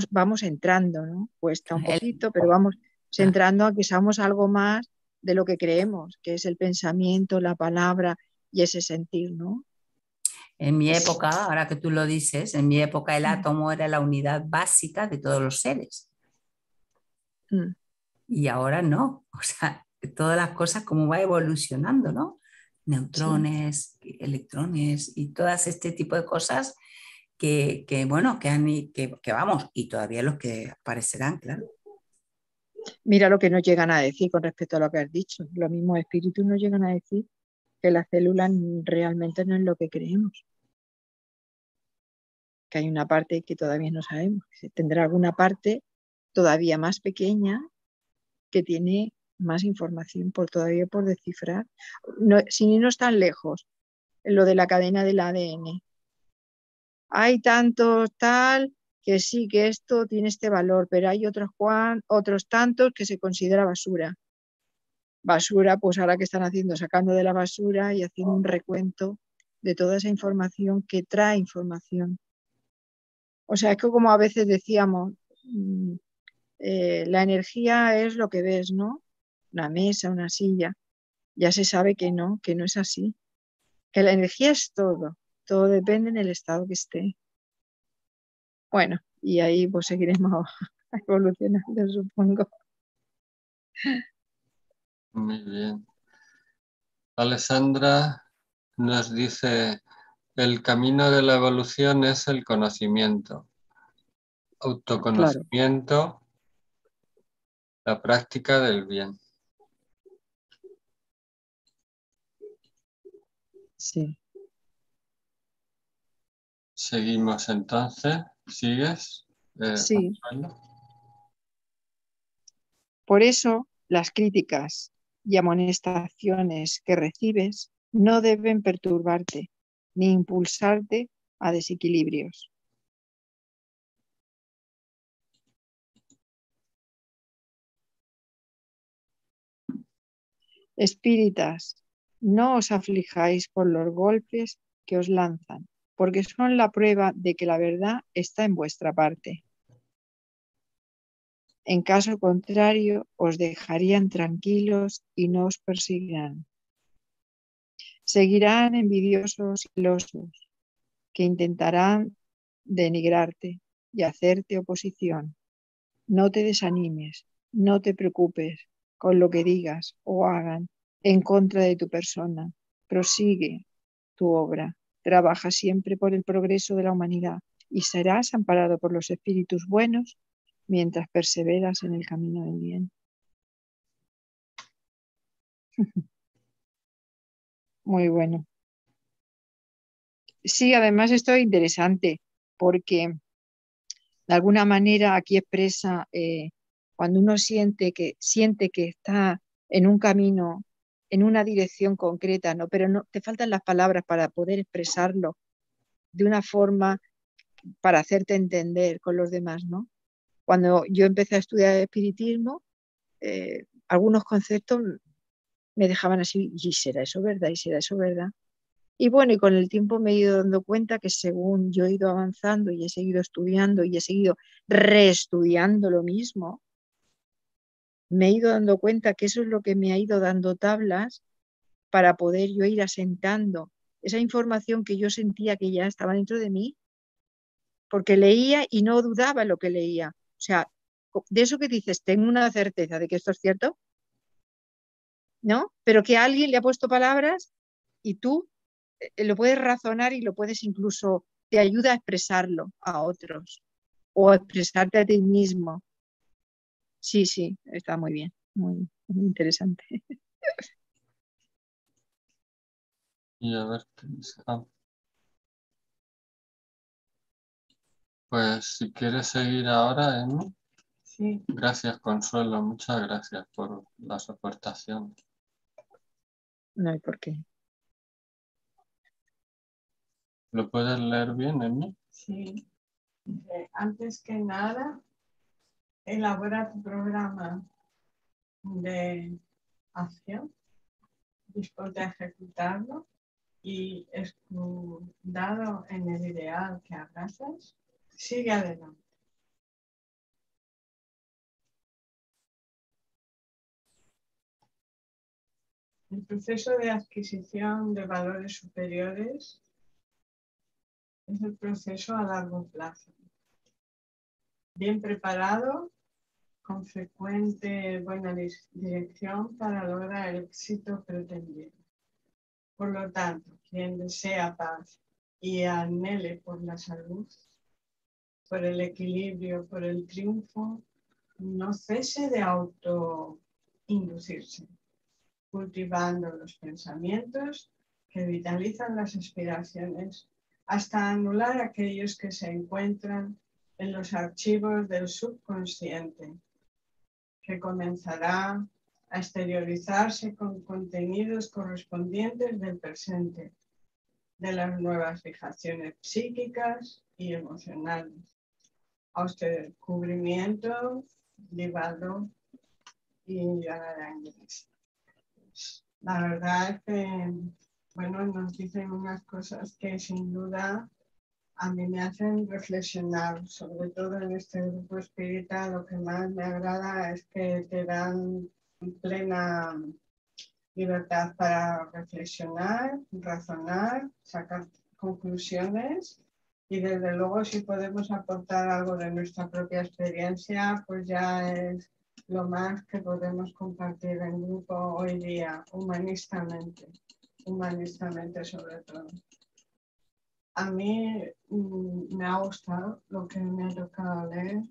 vamos entrando, ¿no? Cuesta un poquito, pero vamos Claro. entrando a que somos algo más de lo que creemos, que es el pensamiento, la palabra y ese sentir, ¿no? En mi época, ahora que tú lo dices, en mi época el Mm, átomo era la unidad básica de todos los seres mm, y ahora no. O sea, todas las cosas como va evolucionando, ¿no? sí. Neutrones, electrones y todas este tipo de cosas bueno, que vamos, y todavía los que aparecerán, claro. Mira lo que nos llegan a decir con respecto a lo que has dicho. Los mismos espíritus nos llegan a decir que la célula realmente no es lo que creemos, que hay una parte que todavía no sabemos, que tendrá alguna parte todavía más pequeña que tiene más información todavía por descifrar, no, sin irnos tan lejos, en lo de la cadena del ADN. Hay tantos tal que sí que esto tiene este valor, pero hay otros tantos que se considera basura. Basura, pues ahora que están haciendo, sacando de la basura y haciendo un recuento de toda esa información que trae información. O sea, es que como a veces decíamos, la energía es lo que ves, ¿no? Una mesa, una silla. Ya se sabe que no es así. Que la energía es todo depende en el estado que esté. Bueno, y ahí pues seguiremos evolucionando, supongo. Muy bien. Alessandra nos dice, el camino de la evolución es el conocimiento, Claro, autoconocimiento, la práctica del bien. sí. Seguimos entonces. ¿Sigues? Sí. Consuelo? Por eso las críticas y amonestaciones que recibes no deben perturbarte ni impulsarte a desequilibrios. Espíritas No os aflijáis por los golpes que os lanzan, porque son la prueba de que la verdad está en vuestra parte. En caso contrario, os dejarían tranquilos y no os perseguirán. Seguirán envidiosos y celosos, que intentarán denigrarte y hacerte oposición. No te desanimes, no te preocupes con lo que digas o hagan en contra de tu persona. Prosigue tu obra, trabaja siempre por el progreso de la humanidad y serás amparado por los espíritus buenos mientras perseveras en el camino del bien. Muy bueno. Sí, además esto es interesante porque de alguna manera aquí expresa cuando uno siente que está en un camino, en una dirección concreta, ¿no? Pero no te faltan las palabras para poder expresarlo de una forma para hacerte entender con los demás, ¿no? Cuando yo empecé a estudiar espiritismo, algunos conceptos me dejaban así, ¿y será eso verdad? ¿Y será eso verdad? Y bueno, y con el tiempo me he ido dando cuenta que según yo he ido avanzando y he seguido estudiando y he seguido reestudiando lo mismo, me he ido dando cuenta que eso es lo que me ha ido dando tablas para poder yo ir asentando esa información que yo sentía que ya estaba dentro de mí, porque leía y no dudaba en lo que leía. O sea, de eso que dices, tengo una certeza de que esto es cierto, ¿no? Pero que alguien le ha puesto palabras y tú lo puedes razonar y lo puedes incluso, te ayuda a expresarlo a otros o a expresarte a ti mismo. Sí, sí, está muy bien, muy interesante. Y a ver qué dice. Pues si quieres seguir ahora, Emi. Sí. Gracias, Consuelo. Muchas gracias por las aportaciones. No hay por qué. ¿Lo puedes leer bien, Emi? Sí. Antes que nada, elabora tu programa de acción, después de ejecutarlo y dado en el ideal que abrazas, sigue adelante. El proceso de adquisición de valores superiores es el proceso a largo plazo. Bien preparado, con frecuente buena dirección para lograr el éxito pretendido. Por lo tanto, quien desea paz y anhele por la salud, por el equilibrio, por el triunfo, no cese de autoinducirse, cultivando los pensamientos que vitalizan las aspiraciones hasta anular aquellos que se encuentran en los archivos del subconsciente, que comenzará a exteriorizarse con contenidos correspondientes del presente, de las nuevas fijaciones psíquicas y emocionales, autodescubrimiento, Divaldo y Ana Ángeles. La verdad es que, bueno, nos dicen unas cosas que sin duda a mí me hacen reflexionar, sobre todo en este grupo espírita. Lo que más me agrada es que te dan plena libertad para reflexionar, razonar, sacar conclusiones y desde luego si podemos aportar algo de nuestra propia experiencia, pues ya es lo más que podemos compartir en grupo hoy día, humanistamente sobre todo. A mí me ha gustado lo que me ha tocado leer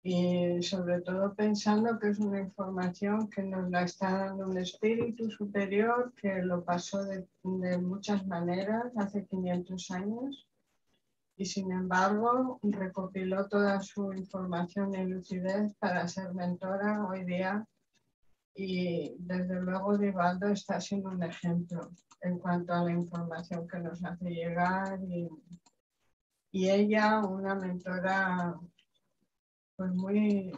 y sobre todo pensando que es una información que nos la está dando un espíritu superior que lo pasó de muchas maneras hace 500 años y sin embargo recopiló toda su información y lucidez para ser mentora hoy día y desde luego Divaldo está siendo un ejemplo en cuanto a la información que nos hace llegar y ella una mentora pues muy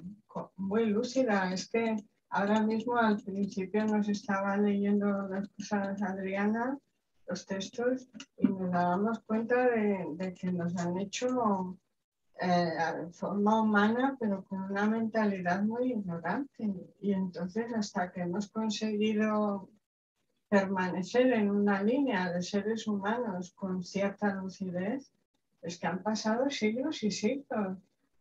lúcida. Es que ahora mismo al principio nos estaba leyendo las cosas Adriana, los textos, y nos dábamos cuenta de que nos han hecho forma humana, pero con una mentalidad muy ignorante. Y entonces, hasta que hemos conseguido permanecer en una línea de seres humanos con cierta lucidez, es que han pasado siglos y siglos.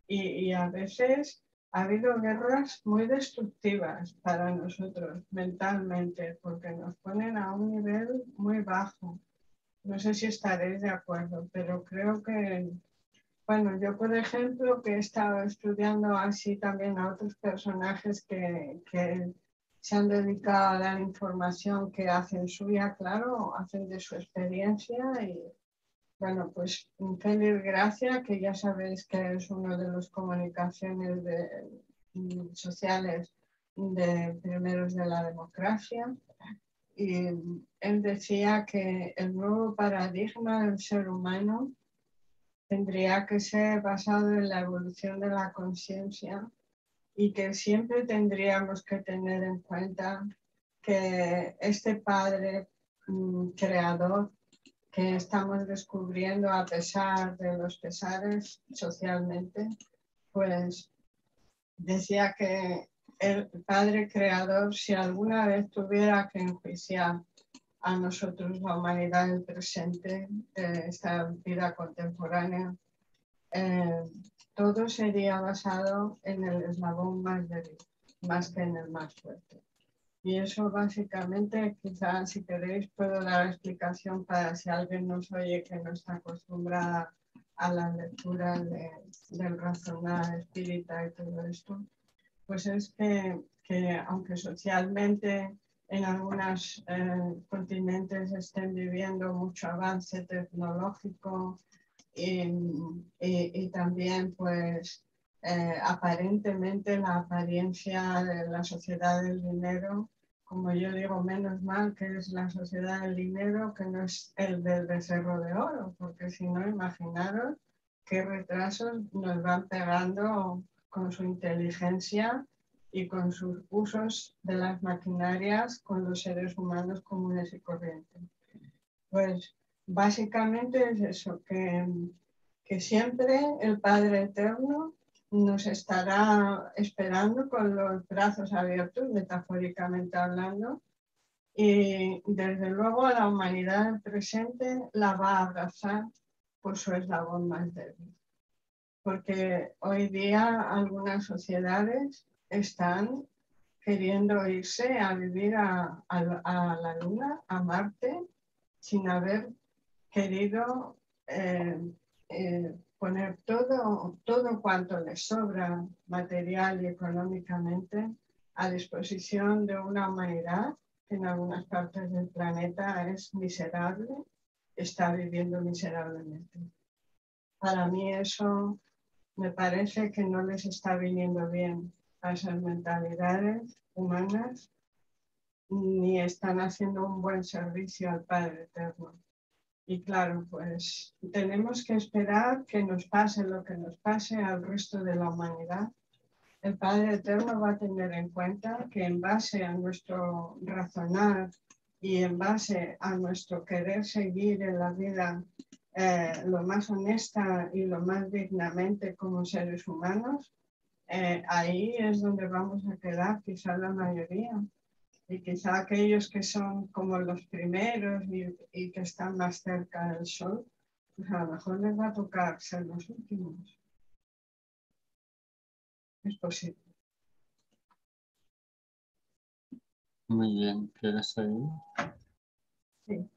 Y a veces ha habido guerras muy destructivas para nosotros mentalmente, porque nos ponen a un nivel muy bajo. No sé si estaréis de acuerdo, pero creo que, bueno, yo por ejemplo, que he estado estudiando así también a otros personajes que se han dedicado a dar información que hacen suya, claro, hacen de su experiencia y, bueno, pues Félix Gracia, que ya sabéis que es uno de los comunicaciones sociales de primeros de la democracia, y él decía que el nuevo paradigma del ser humano tendría que ser basado en la evolución de la conciencia y que siempre tendríamos que tener en cuenta que este padre creador que estamos descubriendo a pesar de los pesares socialmente, pues decía que el padre creador, si alguna vez tuviera que enjuiciar a nosotros, la humanidad del presente, esta vida contemporánea, eh, todo sería basado en el eslabón más débil, más que en el más fuerte. Y eso básicamente, quizás si queréis puedo dar explicación para si alguien nos oye que no está acostumbrada a la lectura del razonar espírita y todo esto, pues es que aunque socialmente en algunos continentes estén viviendo mucho avance tecnológico y también pues aparentemente la apariencia de la sociedad del dinero, como yo digo, menos mal que es la sociedad del dinero que no es el del becerro de oro, porque si no, imaginaros qué retrasos nos van pegando con su inteligencia y con sus usos de las maquinarias con los seres humanos comunes y corrientes. Pues básicamente es eso, que siempre el Padre Eterno nos estará esperando con los brazos abiertos, metafóricamente hablando, y desde luego la humanidad del presente la va a abrazar por su eslabón más débil. Porque hoy día algunas sociedades están queriendo irse a vivir a la Luna, a Marte, sin haber querido poner todo cuanto les sobra material y económicamente a disposición de una humanidad que en algunas partes del planeta es miserable, está viviendo miserablemente. Para mí eso me parece que no les está viniendo bien a esas mentalidades humanas ni están haciendo un buen servicio al Padre Eterno. Y claro, pues tenemos que esperar que nos pase lo que nos pase al resto de la humanidad. El Padre Eterno va a tener en cuenta que en base a nuestro razonar y en base a nuestro querer seguir en la vida lo más honesta y lo más dignamente como seres humanos, ahí es donde vamos a quedar quizás la mayoría. Y quizá aquellos que son como los primeros y que están más cerca del sol, pues a lo mejor les va a tocar ser los últimos. Es posible. Muy bien, ¿quieres seguir? Sí.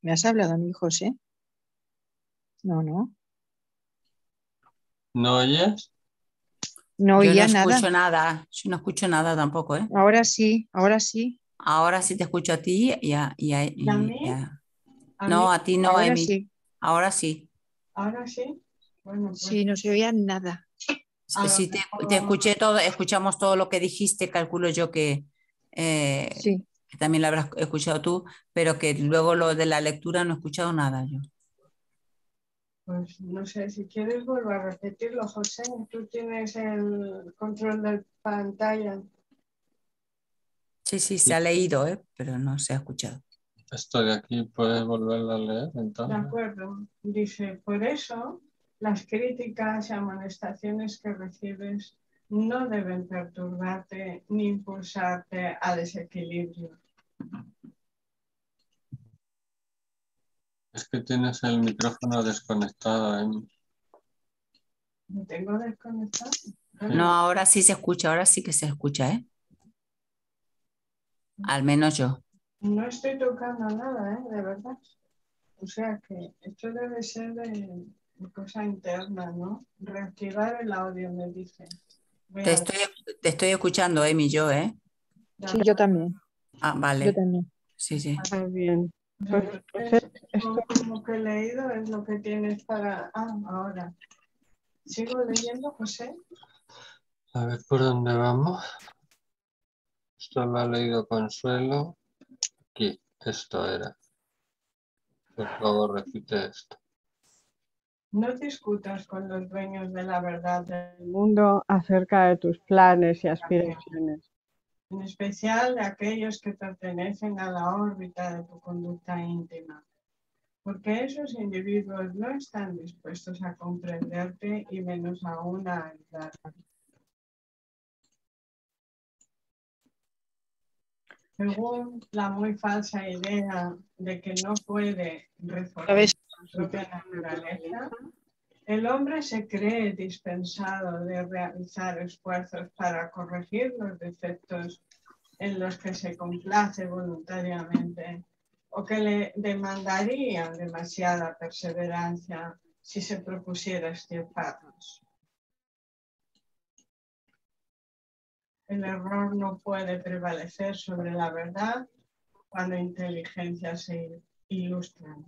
¿Me has hablado a mí, José? No, no. ¿No oyes? No Yo no oía nada. escucho nada, yo no escucho nada tampoco, ¿eh? Ahora sí, ahora sí. Ahora sí te escucho a ti y a... ¿Y a mí? ¿A mí? No, a ti no, Ahora Emi. sí. Ahora sí. ¿Ahora sí? Bueno, pues Sí, no se oía nada. a lo Sí, mejor te vamos- escuché todo, escuchamos todo lo que dijiste, calculo yo Sí. que también lo habrás escuchado tú, pero que luego lo de la lectura no he escuchado nada yo. pues no sé, si quieres vuelvo a repetirlo, José. Tú tienes el control de pantalla. Sí, sí, se ha leído, pero no se ha escuchado. Esto de aquí puedes volverlo a leer, De entonces. acuerdo. Dice, por eso las críticas y amonestaciones que recibes no deben perturbarte ni impulsarte a desequilibrio. Es que tienes el micrófono desconectado, Emi. ¿Me tengo desconectado? No, ahora sí se escucha, ahora sí que se escucha, ¿eh? Al menos yo. No estoy tocando nada, de verdad. O sea que esto debe ser de cosa interna, ¿no? Reactivar el audio, me dice. Voy Te a estoy, te estoy escuchando, Emi, yo, ¿eh? Sí, yo también. Ah, Yo vale. también. Sí, sí. Ah, bien. Pues entonces, esto como que he leído es lo que tienes para... Ah, ahora. ¿Sigo leyendo, José? A ver por dónde vamos. Esto lo ha leído Consuelo. Aquí, esto era. Por favor, repite esto. No discutas con los dueños de la verdad del mundo acerca de tus planes y aspiraciones, en especial de aquellos que pertenecen a la órbita de tu conducta íntima, porque esos individuos no están dispuestos a comprenderte y menos aún a ayudarte. Según la muy falsa idea de que no puede reformar su propia naturaleza, el hombre se cree dispensado de realizar esfuerzos para corregir los defectos en los que se complace voluntariamente o que le demandarían demasiada perseverancia si se propusiera extirparlos. El error no puede prevalecer sobre la verdad cuando inteligencias se ilustran.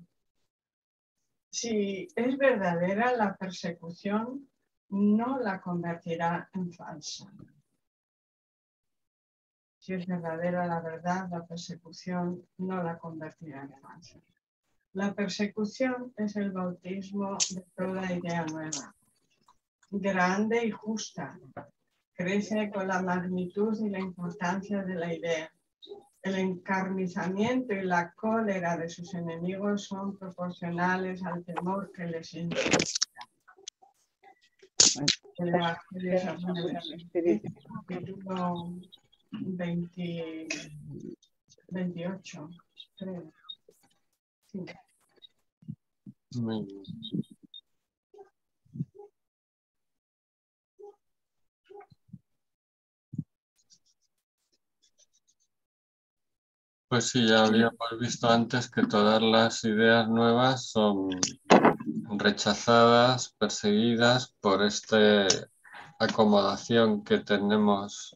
Si es verdadera la persecución, no la convertirá en falsa. Si es verdadera la verdad, la persecución no la convertirá en falsa. La persecución es el bautismo de toda idea nueva, grande y justa. Crece con la magnitud y la importancia de la idea. El encarnizamiento y la cólera de sus enemigos son proporcionales al temor que les inspira. El Evangelio de San Juan Evangelista, capítulo 28, creo. Sí. Muy bien. Pues sí, ya habíamos visto antes que todas las ideas nuevas son rechazadas, perseguidas por esta acomodación que tenemos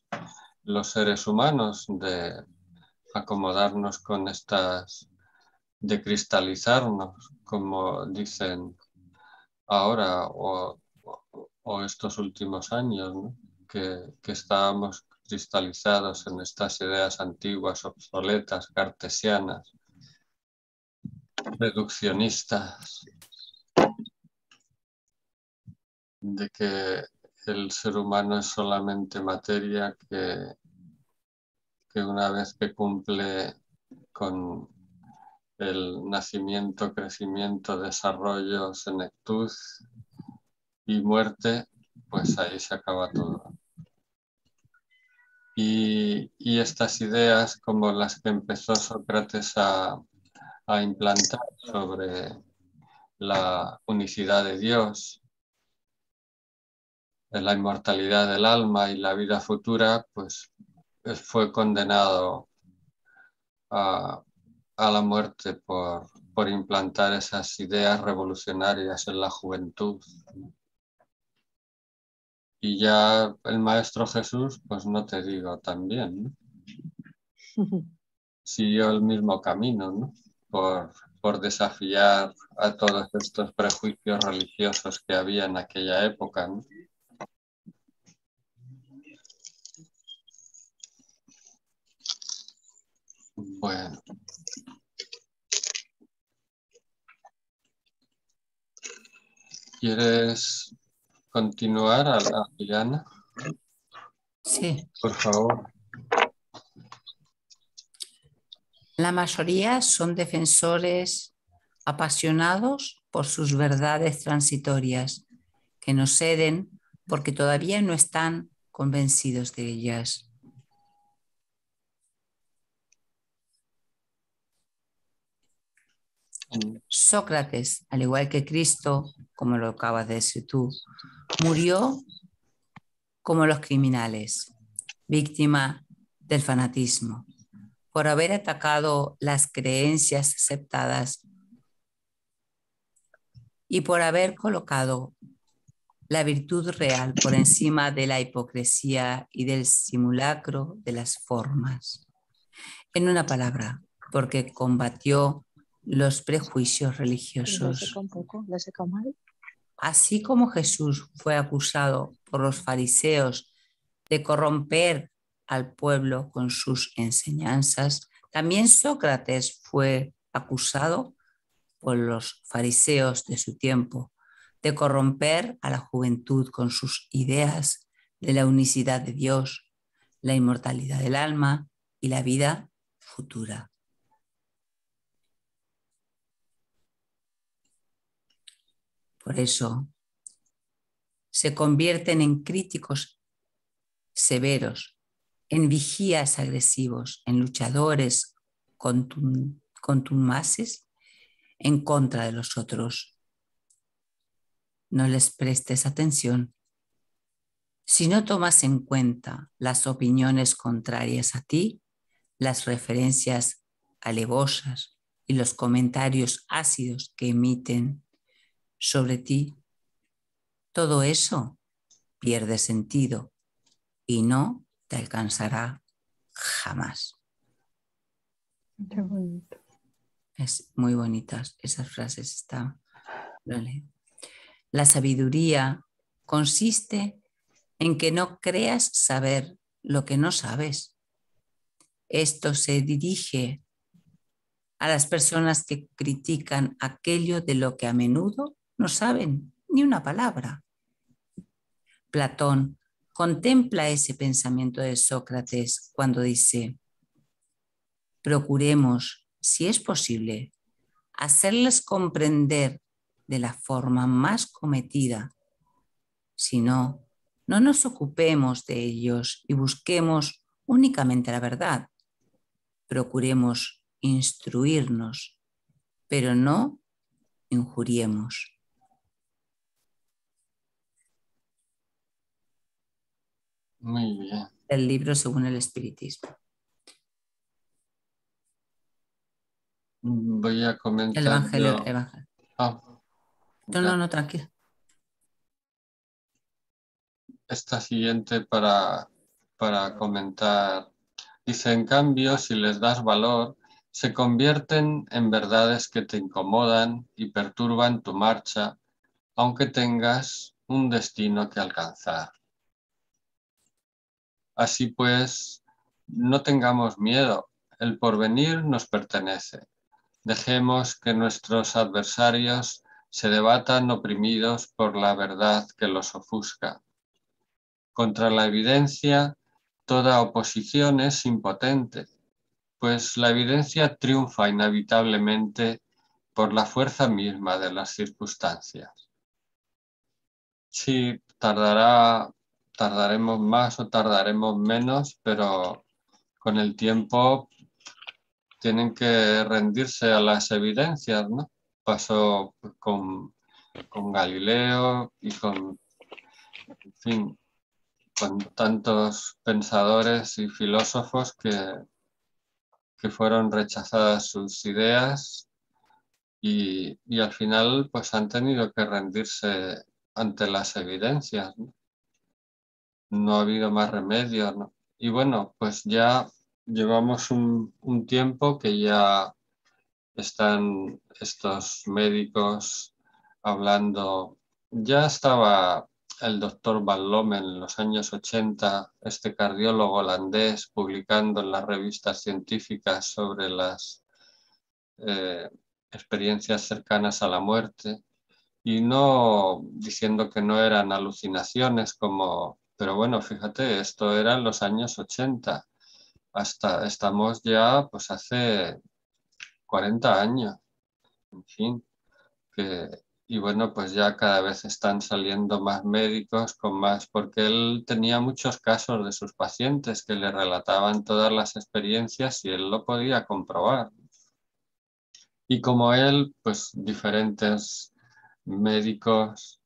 los seres humanos de acomodarnos con estas, de cristalizarnos, como dicen ahora o estos últimos años, ¿no? Que estábamos cristalizados en estas ideas antiguas, obsoletas, cartesianas, reduccionistas, de que el ser humano es solamente materia que una vez que cumple con el nacimiento, crecimiento, desarrollo, senectud y muerte, pues ahí se acaba todo. Y estas ideas, como las que empezó Sócrates a implantar sobre la unicidad de Dios, la inmortalidad del alma y la vida futura, pues fue condenado a a la muerte por implantar esas ideas revolucionarias en la juventud. Y ya el Maestro Jesús, pues no te digo también, ¿no? Siguió el mismo camino, ¿no? Por desafiar a todos estos prejuicios religiosos que había en aquella época, ¿no? Bueno. ¿Quieres continuar, Adriana? Sí. Por favor. La mayoría son defensores apasionados por sus verdades transitorias, que no ceden porque todavía no están convencidos de ellas. Sócrates, al igual que Cristo, como lo acabas de decir tú, murió como los criminales, víctima del fanatismo, por haber atacado las creencias aceptadas y por haber colocado la virtud real por encima de la hipocresía y del simulacro de las formas. En una palabra, porque combatió los prejuicios religiosos. Así como Jesús fue acusado por los fariseos de corromper al pueblo con sus enseñanzas, también Sócrates fue acusado por los fariseos de su tiempo de corromper a la juventud con sus ideas de la unicidad de Dios, la inmortalidad del alma y la vida futura. Por eso se convierten en críticos severos, en vigías agresivos, en luchadores contumaces en contra de los otros. No les prestes atención. Si no tomas en cuenta las opiniones contrarias a ti, las referencias alevosas y los comentarios ácidos que emiten sobre ti, todo eso pierde sentido y no te alcanzará jamás. Qué bonito. Es muy bonitas esas frases. Están. La sabiduría consiste en que no creas saber lo que no sabes. Esto se dirige a las personas que critican aquello de lo que a menudo no saben ni una palabra. Platón contempla ese pensamiento de Sócrates cuando dice: procuremos, si es posible, hacerles comprender de la forma más cometida. Si no, no nos ocupemos de ellos y busquemos únicamente la verdad. Procuremos instruirnos, pero no injuriemos. Muy bien. El libro según el espiritismo. Voy a comentar. El Evangelio. No, tranquilo. Esta siguiente para comentar. Dice, en cambio, si les das valor, se convierten en verdades que te incomodan y perturban tu marcha, aunque tengas un destino que alcanzar. Así pues, no tengamos miedo, el porvenir nos pertenece. Dejemos que nuestros adversarios se debatan oprimidos por la verdad que los ofusca. Contra la evidencia, toda oposición es impotente, pues la evidencia triunfa inevitablemente por la fuerza misma de las circunstancias. Sí, tardaremos más o tardaremos menos, pero con el tiempo tienen que rendirse a las evidencias, ¿no? Pasó con Galileo y en fin, con tantos pensadores y filósofos que que fueron rechazadas sus ideas y al final pues han tenido que rendirse ante las evidencias, ¿no? No ha habido más remedio, ¿no? Y bueno, pues ya llevamos un tiempo que ya están estos médicos hablando. Ya estaba el doctor Van Lommel en los años 80, este cardiólogo holandés, publicando en las revistas científicas sobre las experiencias cercanas a la muerte y no diciendo que no eran alucinaciones como, pero bueno, fíjate, esto era en los años 80, hasta estamos ya pues hace 40 años, en fin, que, y bueno, pues ya cada vez están saliendo más médicos con más, porque él tenía muchos casos de sus pacientes que le relataban todas las experiencias y él lo podía comprobar. Y como él, pues diferentes médicos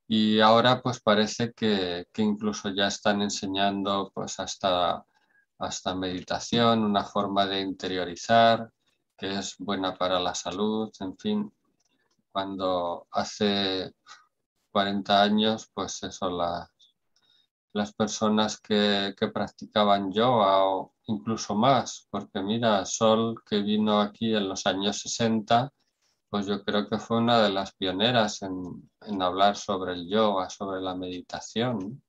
y ahora pues parece que incluso ya están enseñando pues hasta meditación, una forma de interiorizar que es buena para la salud, en fin, cuando hace 40 años pues eso, las personas que practicaban yoga o incluso más, porque mira, Sol que vino aquí en los años 60, pues yo creo que fue una de las pioneras en hablar sobre el yoga, sobre la meditación.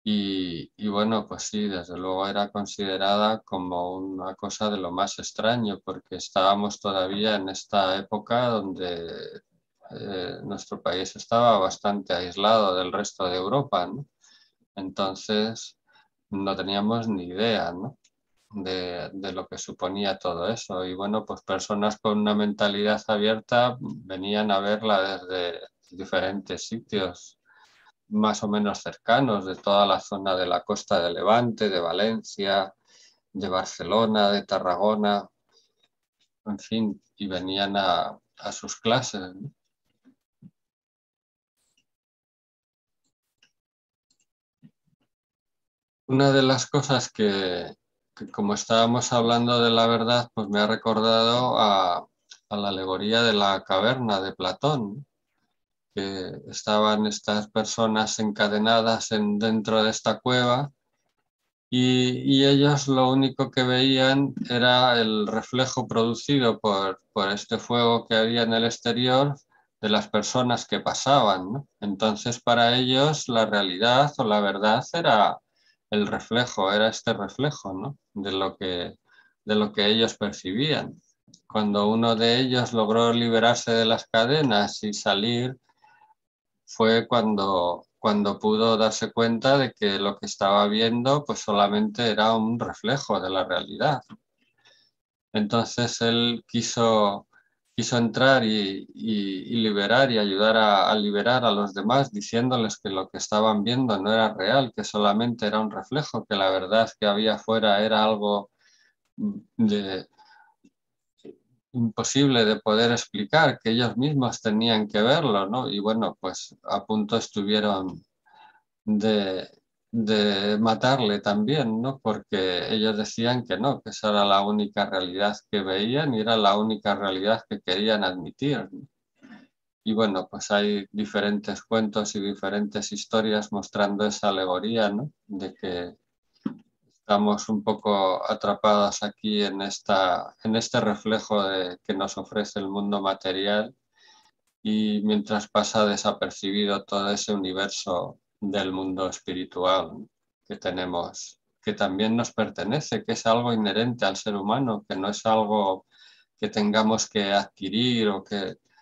Y bueno, pues sí, desde luego era considerada como una cosa de lo más extraño, porque estábamos todavía en esta época donde nuestro país estaba bastante aislado del resto de Europa, ¿no? Entonces no teníamos ni idea, ¿no? de lo que suponía todo eso. Y bueno, pues personas con una mentalidad abierta venían a verla desde diferentes sitios más o menos cercanos, de toda la zona de la costa de Levante, de Valencia, de Barcelona, de Tarragona, en fin, y venían a sus clases, ¿no? Una de las cosas que como estábamos hablando de la verdad, pues me ha recordado a la alegoría de la caverna de Platón, que estaban estas personas encadenadas dentro de esta cueva y ellos lo único que veían era el reflejo producido por este fuego que había en el exterior de las personas que pasaban, ¿no? Entonces para ellos la realidad o la verdad era el reflejo, era este reflejo, ¿no? de lo que ellos percibían. Cuando uno de ellos logró liberarse de las cadenas y salir, fue cuando pudo darse cuenta de que lo que estaba viendo pues solamente era un reflejo de la realidad. Entonces él quiso entrar y liberar y ayudar a liberar a los demás diciéndoles que lo que estaban viendo no era real, que solamente era un reflejo, que la verdad que había afuera era algo de, imposible de poder explicar, que ellos mismos tenían que verlo, ¿no? Y bueno, pues a punto estuvieron de, de matarle también, ¿no? Porque ellos decían que no, que esa era la única realidad que veían y era la única realidad que querían admitir, ¿no? Y bueno, pues hay diferentes cuentos y diferentes historias mostrando esa alegoría, ¿no? De que estamos un poco atrapados aquí en este reflejo que nos ofrece el mundo material y mientras pasa desapercibido todo ese universo del mundo espiritual que tenemos, que también nos pertenece, que es algo inherente al ser humano, que no es algo que tengamos que adquirir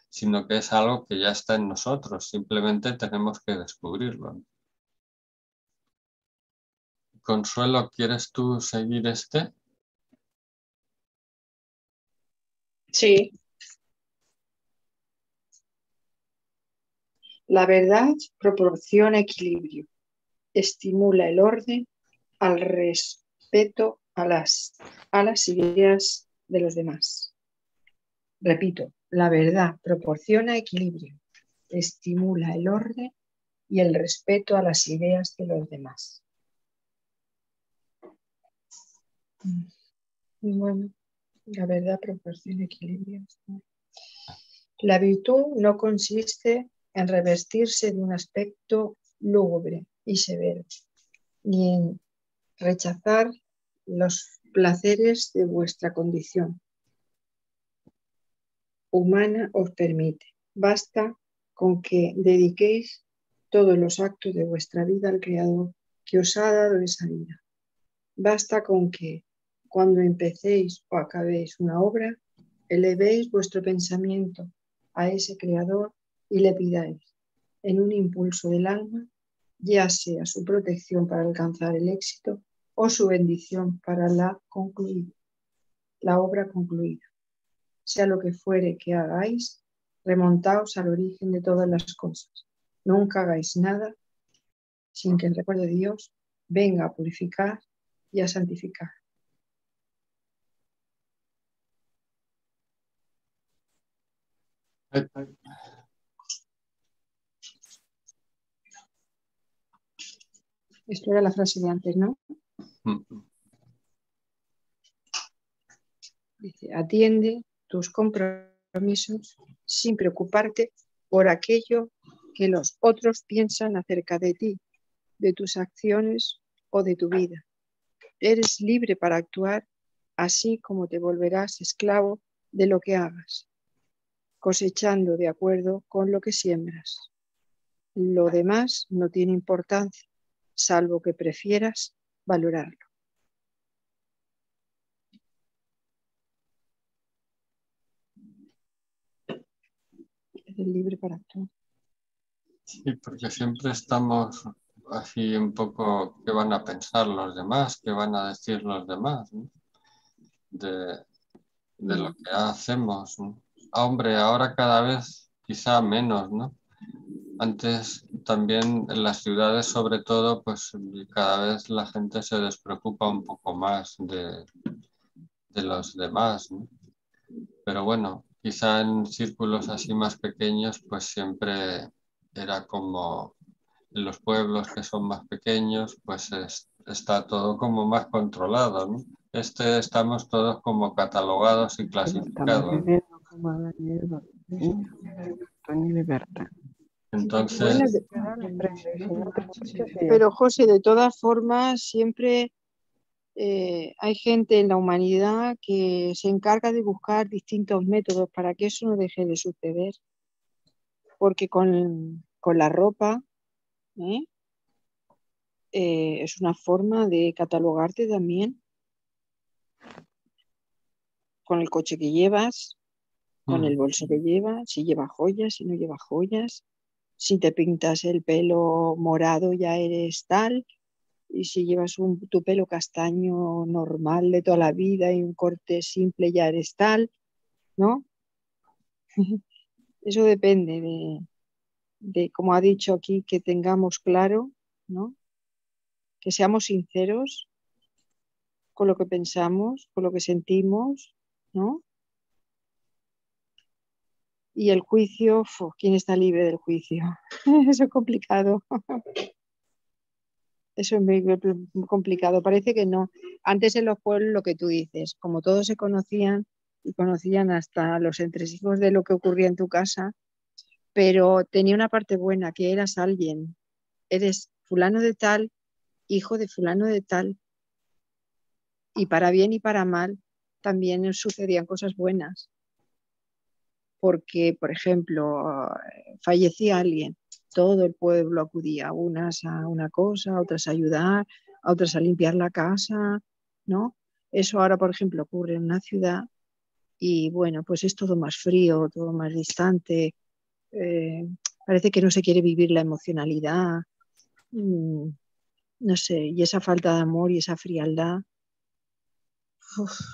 sino que es algo que ya está en nosotros, simplemente tenemos que descubrirlo. Consuelo, ¿quieres tú seguir este? Sí. La verdad proporciona equilibrio, estimula el orden, al respeto a las ideas de los demás. Repito, la verdad proporciona equilibrio, estimula el orden y el respeto a las ideas de los demás. Bueno, la verdad proporciona equilibrio. La virtud no consiste en revestirse de un aspecto lúgubre y severo, ni en rechazar los placeres de vuestra condición humana os permite. Basta con que dediquéis todos los actos de vuestra vida al Creador que os ha dado esa vida. Basta con que, cuando empecéis o acabéis una obra, elevéis vuestro pensamiento a ese Creador y le pidáis, en un impulso del alma, ya sea su protección para alcanzar el éxito o su bendición para la obra concluida. Sea lo que fuere que hagáis, remontaos al origen de todas las cosas. Nunca hagáis nada sin que el recuerdo de Dios venga a purificar y a santificar. Esto era la frase de antes, ¿no? Dice, atiende tus compromisos sin preocuparte por aquello que los otros piensan acerca de ti, de tus acciones o de tu vida. Eres libre para actuar así como te volverás esclavo de lo que hagas, cosechando de acuerdo con lo que siembras. Lo demás no tiene importancia, salvo que prefieras valorarlo. Eres libre para actuar. Sí, porque siempre estamos así un poco, ¿qué van a pensar los demás? ¿Qué van a decir los demás? ¿No? De lo que hacemos, ¿no? Hombre, ahora cada vez quizá menos, ¿no? Antes también en las ciudades, sobre todo, pues cada vez la gente se despreocupa un poco más de los demás, ¿no? Pero bueno, quizá en círculos así más pequeños, pues siempre era como en los pueblos que son más pequeños, pues está todo como más controlado, ¿no? Estamos todos como catalogados y clasificados, ¿no? Entonces, pero José, de todas formas, siempre hay gente en la humanidad que se encarga de buscar distintos métodos para que eso no deje de suceder. Porque con la ropa es una forma de catalogarte también. Con el coche que llevas, con el bolso que llevas, si llevas joyas, si no llevas joyas, si te pintas el pelo morado ya eres tal, y si llevas tu pelo castaño normal de toda la vida y un corte simple ya eres tal, ¿no? Eso depende de, como ha dicho aquí, que tengamos claro, ¿no? Que seamos sinceros con lo que pensamos, con lo que sentimos, ¿no? Y el juicio, ¿quién está libre del juicio? Eso es complicado. Eso es muy complicado. Parece que no. Antes en los pueblos, lo que tú dices, como todos se conocían y conocían hasta los entresijos de lo que ocurría en tu casa, pero tenía una parte buena, que eras alguien. Eres fulano de tal, hijo de fulano de tal. Y para bien y para mal también sucedían cosas buenas. Porque, por ejemplo, fallecía alguien, todo el pueblo acudía, unas a una cosa, otras a ayudar, a otras a limpiar la casa, ¿no? Eso ahora, por ejemplo, ocurre en una ciudad y, bueno, pues es todo más frío, todo más distante, parece que no se quiere vivir la emocionalidad, no sé, y esa falta de amor y esa frialdad,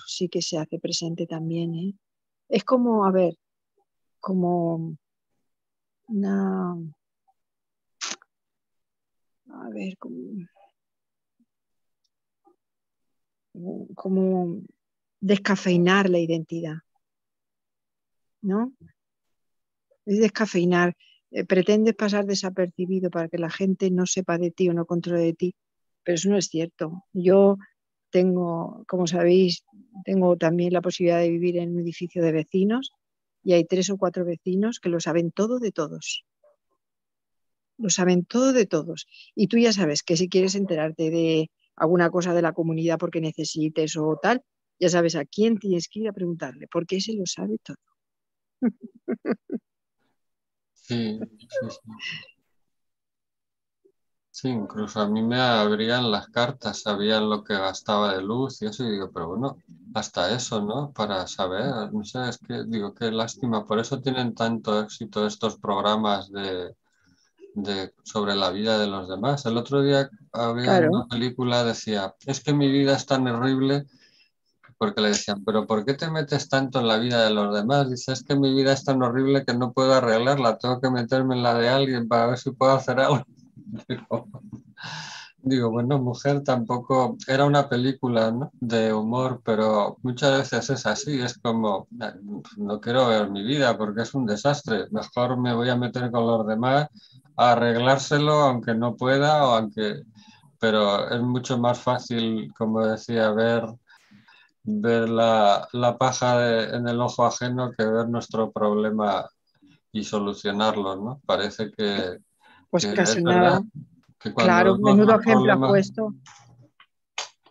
sí que se hace presente también, ¿eh? Es como, a ver, como una, a ver, como descafeinar la identidad, ¿no? Es descafeinar. Pretendes pasar desapercibido para que la gente no sepa de ti o no controle de ti, pero eso no es cierto. Yo tengo, como sabéis, tengo también la posibilidad de vivir en un edificio de vecinos y hay 3 o 4 vecinos que lo saben todo de todos. Lo saben todo de todos. Y tú ya sabes que si quieres enterarte de alguna cosa de la comunidad porque necesites o tal, ya sabes a quién tienes que ir a preguntarle, porque ese lo sabe todo. Sí, sí, sí. Sí, incluso a mí me abrían las cartas, sabían lo que gastaba de luz y eso, y digo, pero bueno, hasta eso, ¿no? Para saber, no sé, es que digo, qué lástima, por eso tienen tanto éxito estos programas sobre la vida de los demás. El otro día había en Claro, una película, decía, es que mi vida es tan horrible, porque le decían, pero ¿por qué te metes tanto en la vida de los demás? Dice, es que mi vida es tan horrible que no puedo arreglarla, tengo que meterme en la de alguien para ver si puedo hacer algo. Digo, bueno, mujer, tampoco era una película, ¿no? De humor, pero muchas veces es así, es como, no quiero ver mi vida porque es un desastre, mejor me voy a meter con los demás a arreglárselo aunque no pueda o aunque, pero es mucho más fácil, como decía, ver la paja en el ojo ajeno que ver nuestro problema y solucionarlo, ¿no? Parece pues que casi es nada. verdad que cuando Claro, vemos menudo los ejemplo has problemas... puesto.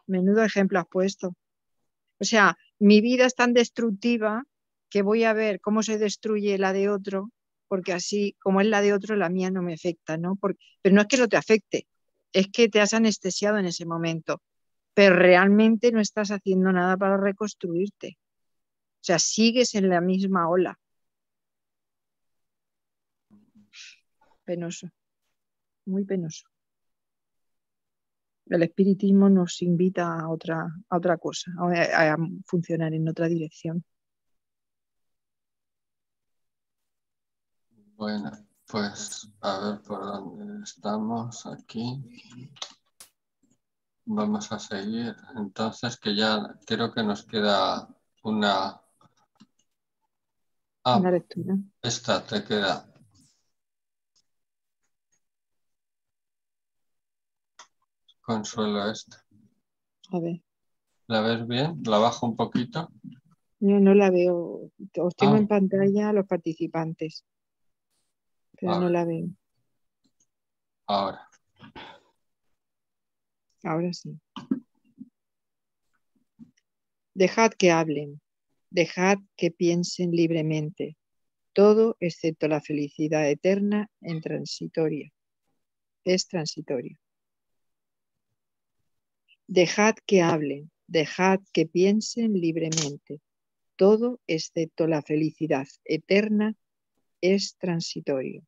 Menudo ejemplo has puesto. O sea, mi vida es tan destructiva que voy a ver cómo se destruye la de otro, porque así como es la de otro, la mía no me afecta, ¿no? Pero no es que no te afecte, es que te has anestesiado en ese momento, pero realmente no estás haciendo nada para reconstruirte. O sea, sigues en la misma ola. Penoso, muy penoso. El espiritismo nos invita a otra cosa, a funcionar en otra dirección. Bueno, pues a ver por dónde estamos aquí. Vamos a seguir. Entonces, que ya creo que nos queda una... Ah, Una lectura. esta te queda. Consuelo esta. A ver, ¿La ves bien? ¿La bajo un poquito? yo no la veo. Os tengo Ah, en pantalla a los participantes, pero a no ver, la veo. ahora. Ahora sí. Dejad que hablen, dejad que piensen libremente. Todo excepto la felicidad eterna en transitoria. Es transitoria. Dejad que hablen, dejad que piensen libremente. Todo excepto la felicidad eterna es transitorio.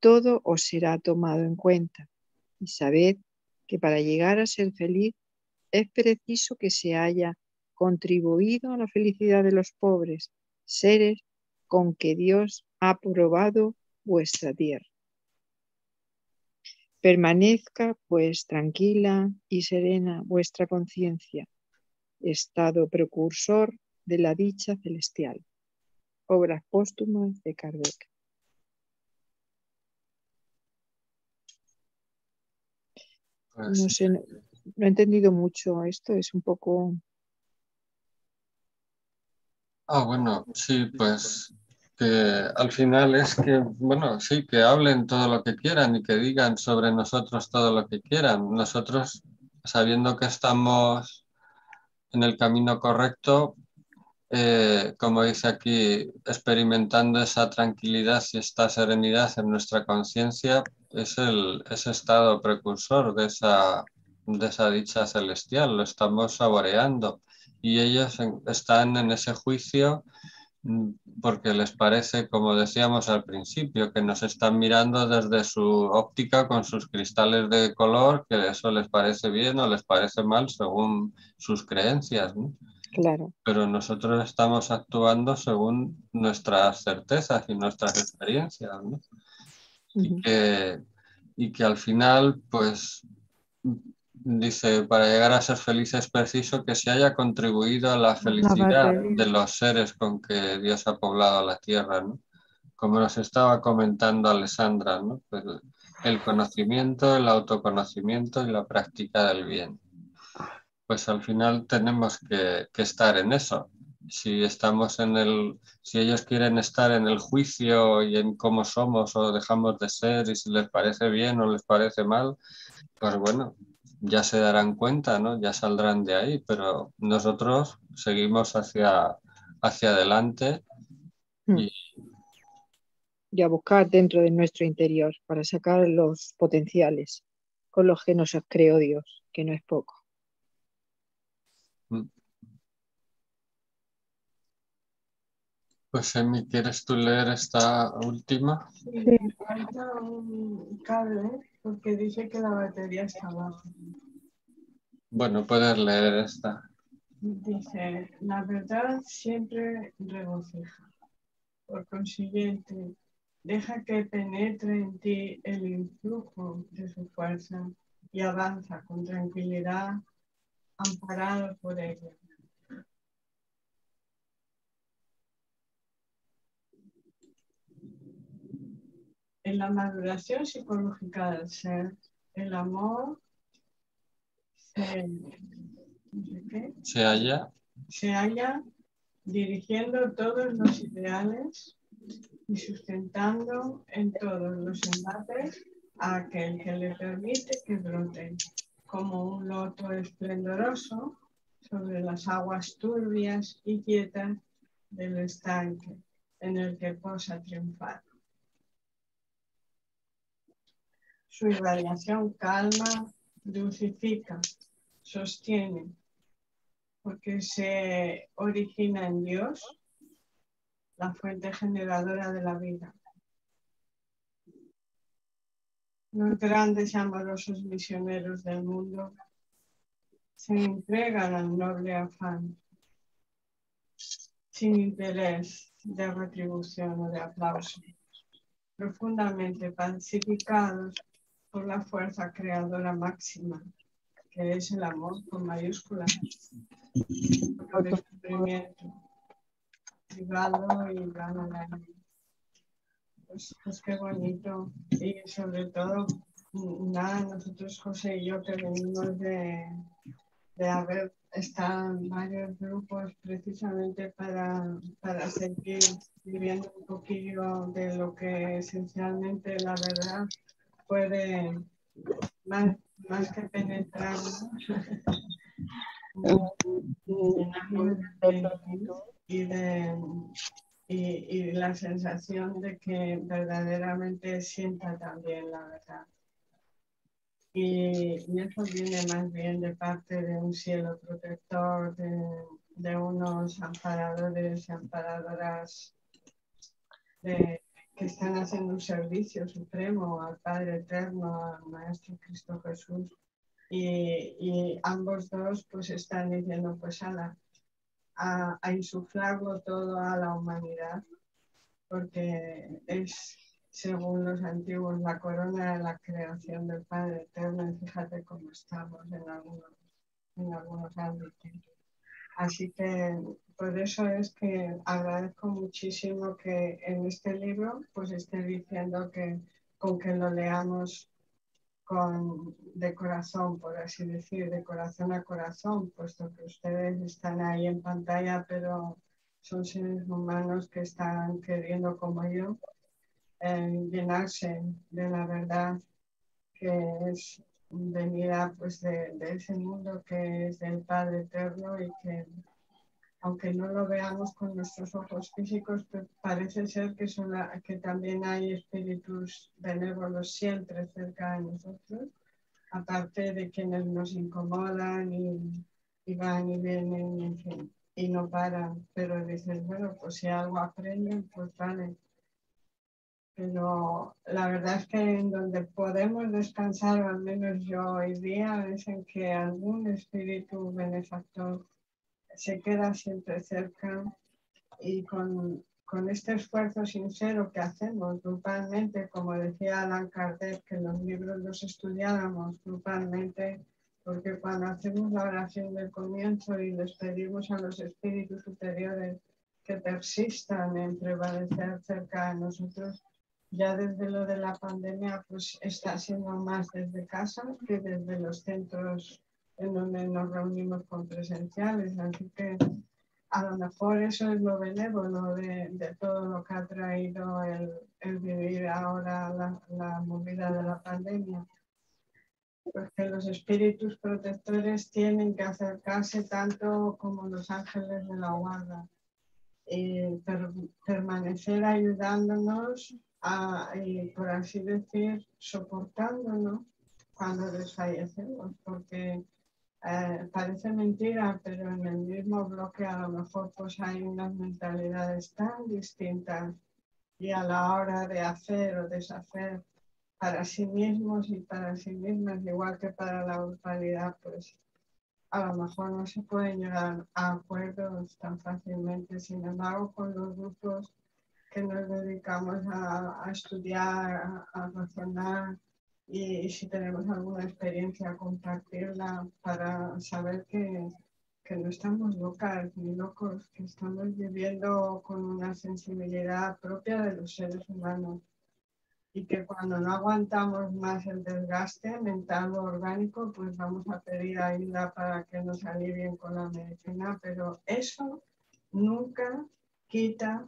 Todo os será tomado en cuenta y sabed que para llegar a ser feliz es preciso que se haya contribuido a la felicidad de los pobres, seres con que Dios ha probado vuestra tierra. Permanezca pues tranquila y serena vuestra conciencia, estado precursor de la dicha celestial. Obras póstumas de Kardec. Pues, No sé, no he entendido mucho esto, es un poco... bueno, sí, pues que al final es que, bueno, sí, que hablen todo lo que quieran y que digan sobre nosotros todo lo que quieran. Nosotros, sabiendo que estamos en el camino correcto, como dice aquí, experimentando esa tranquilidad y esta serenidad en nuestra conciencia, es ese estado precursor de esa dicha celestial, lo estamos saboreando. Y ellos están en ese juicio porque les parece, como decíamos al principio, que nos están mirando desde su óptica con sus cristales de color, que eso les parece bien o les parece mal según sus creencias, ¿no? Claro. Pero nosotros estamos actuando según nuestras certezas y nuestras experiencias, ¿no? Uh-huh. Y que al final, pues, dice, para llegar a ser feliz es preciso que se haya contribuido a la Una felicidad barbaridad. de los seres con que Dios ha poblado la tierra, ¿no? Como nos estaba comentando Alessandra, ¿no? Pues el conocimiento, el autoconocimiento y la práctica del bien. pues al final tenemos que estar en eso. Si estamos si ellos quieren estar en el juicio y en cómo somos o dejamos de ser y si les parece bien o les parece mal, pues bueno, ya se darán cuenta, ¿no? Ya saldrán de ahí, pero nosotros seguimos hacia adelante y Y a buscar dentro de nuestro interior para sacar los potenciales con los que nos creó Dios, que no es poco. pues Emi, ¿quieres tú leer esta última? Sí, falta un cable porque dice que la batería está baja. Bueno, puedes leer esta. Dice, la verdad siempre regocija. Por consiguiente, deja que penetre en ti el influjo de su fuerza y avanza con tranquilidad, amparado por ella. En la maduración psicológica del ser, el amor se halla dirigiendo todos los ideales y sustentando en todos los embates a aquel que le permite que brote como un loto esplendoroso sobre las aguas turbias y quietas del estanque en el que posa triunfar. Su irradiación calma, dulcifica, sostiene, porque se origina en Dios, la fuente generadora de la vida. Los grandes y amorosos misioneros del mundo se entregan al noble afán, sin interés de retribución o de aplauso, profundamente pacificados por la fuerza creadora máxima, que es el amor con mayúsculas, por descubrimiento, privado y gana. Pues qué bonito. Y sobre todo, nada, nosotros, José y yo, que venimos de haber estado en varios grupos precisamente para seguir viviendo un poquillo de lo que esencialmente la verdad puede, más que penetrar, llenarnos de plenitud y la sensación de que verdaderamente sienta también la verdad. Y eso viene más bien de parte de un cielo protector, de unos amparadores y amparadoras que están haciendo un servicio supremo al Padre Eterno, al Maestro Cristo Jesús. Y ambos dos pues están diciendo pues a insuflarlo todo a la humanidad, porque es, según los antiguos, la corona de la creación del Padre Eterno, y fíjate cómo estamos en algunos ámbitos. Así que por eso es que agradezco muchísimo que en este libro pues esté diciendo que con que lo leamos de corazón, por así decir, de corazón a corazón, puesto que ustedes están ahí en pantalla, pero son seres humanos que están queriendo, como yo, llenarse de la verdad que es venida pues de ese mundo que es del Padre Eterno y que aunque no lo veamos con nuestros ojos físicos, pues parece ser que también hay espíritus benévolos siempre cerca de nosotros, aparte de quienes nos incomodan y van y vienen, en fin, y no paran. Pero dices, bueno, pues si algo aprenden, pues vale. Pero la verdad es que en donde podemos descansar, o al menos yo hoy día, es en que algún espíritu benefactor se queda siempre cerca y con este esfuerzo sincero que hacemos grupalmente, como decía Allan Kardec, que los libros los estudiáramos grupalmente, porque cuando hacemos la oración del comienzo y les pedimos a los espíritus superiores que persistan en prevalecer cerca de nosotros, ya desde lo de la pandemia pues está siendo más desde casa que desde los centros en donde nos reunimos con presenciales, así que a lo mejor eso es lo benévolo de todo lo que ha traído el vivir ahora la movida de la pandemia. Porque los espíritus protectores tienen que acercarse tanto como los ángeles de la guarda y permanecer ayudándonos y por así decir, soportándonos cuando desfallecemos, porque parece mentira, pero en el mismo bloque a lo mejor pues hay unas mentalidades tan distintas y a la hora de hacer o deshacer para sí mismos y para sí mismas, igual que para la grupalidad, pues a lo mejor no se pueden llegar a acuerdos tan fácilmente. Sin embargo, con los grupos que nos dedicamos a estudiar, a razonar y si tenemos alguna experiencia, compartirla para saber que no estamos locas ni locos, que estamos viviendo con una sensibilidad propia de los seres humanos y que cuando no aguantamos más el desgaste mental o orgánico, pues vamos a pedir ayuda para que nos alivien con la medicina, pero eso nunca quita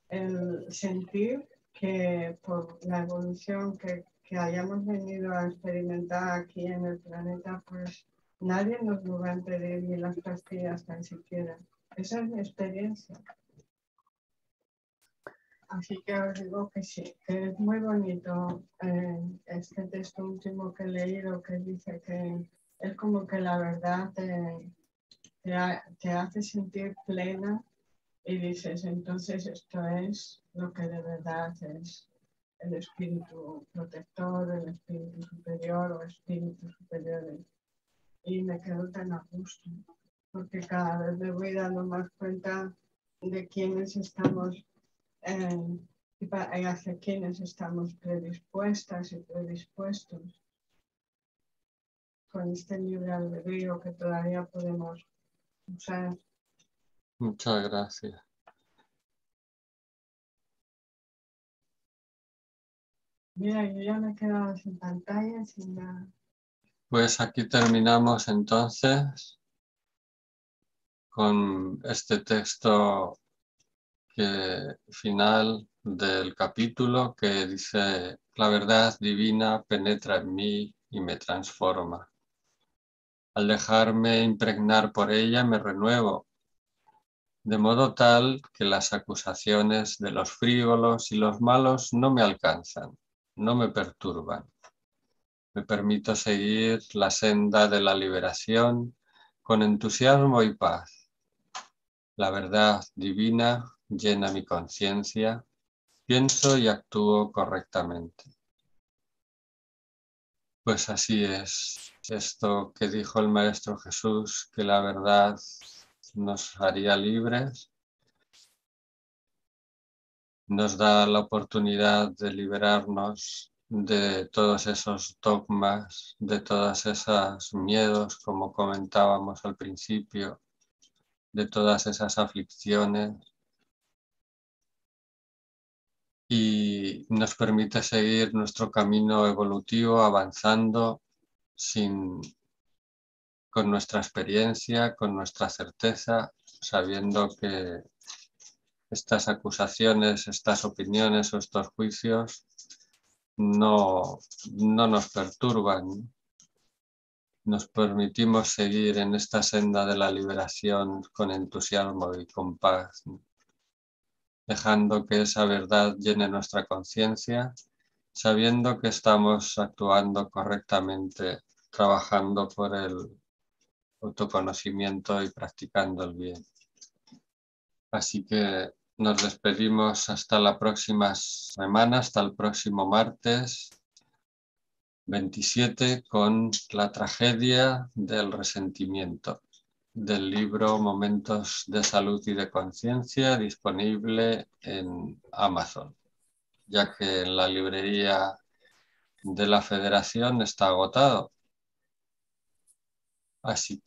el sentir que por la evolución que hayamos venido a experimentar aquí en el planeta, pues nadie nos lo va a impedir ni las pastillas tan siquiera. Esa es mi experiencia. Así que os digo que sí, que es muy bonito este texto último que he leído que dice que es como que la verdad te hace sentir plena y dices, entonces esto es lo que de verdad es el espíritu protector, el espíritu superior o espíritus superiores. Y me quedo tan a gusto, porque cada vez me voy dando más cuenta de quiénes estamos y hacia quienes estamos predispuestas y predispuestos con este libre albedrío que todavía podemos usar. Muchas gracias. Mira, yo ya me he quedado sin pantalla, sin nada. Pues aquí terminamos entonces con este texto final del capítulo que dice: la verdad divina penetra en mí y me transforma. Al dejarme impregnar por ella me renuevo, de modo tal que las acusaciones de los frívolos y los malos no me alcanzan, no me perturban. Me permito seguir la senda de la liberación con entusiasmo y paz. La verdad divina llena mi conciencia, pienso y actúo correctamente. Pues así es esto que dijo el Maestro Jesús, que la verdad nos haría libres, nos da la oportunidad de liberarnos de todos esos dogmas, de todos esos miedos, como comentábamos al principio, de todas esas aflicciones, y nos permite seguir nuestro camino evolutivo avanzando con nuestra experiencia, con nuestra certeza, sabiendo que estas acusaciones, estas opiniones o estos juicios no nos perturban. Nos permitimos seguir en esta senda de la liberación con entusiasmo y con paz, dejando que esa verdad llene nuestra conciencia, sabiendo que estamos actuando correctamente, trabajando por el autoconocimiento y practicando el bien. Así que nos despedimos hasta la próxima semana, hasta el próximo martes 27 con la tragedia del resentimiento, del libro Momentos de Salud y de Conciencia, disponible en Amazon, ya que en la librería de la Federación está agotado. Así que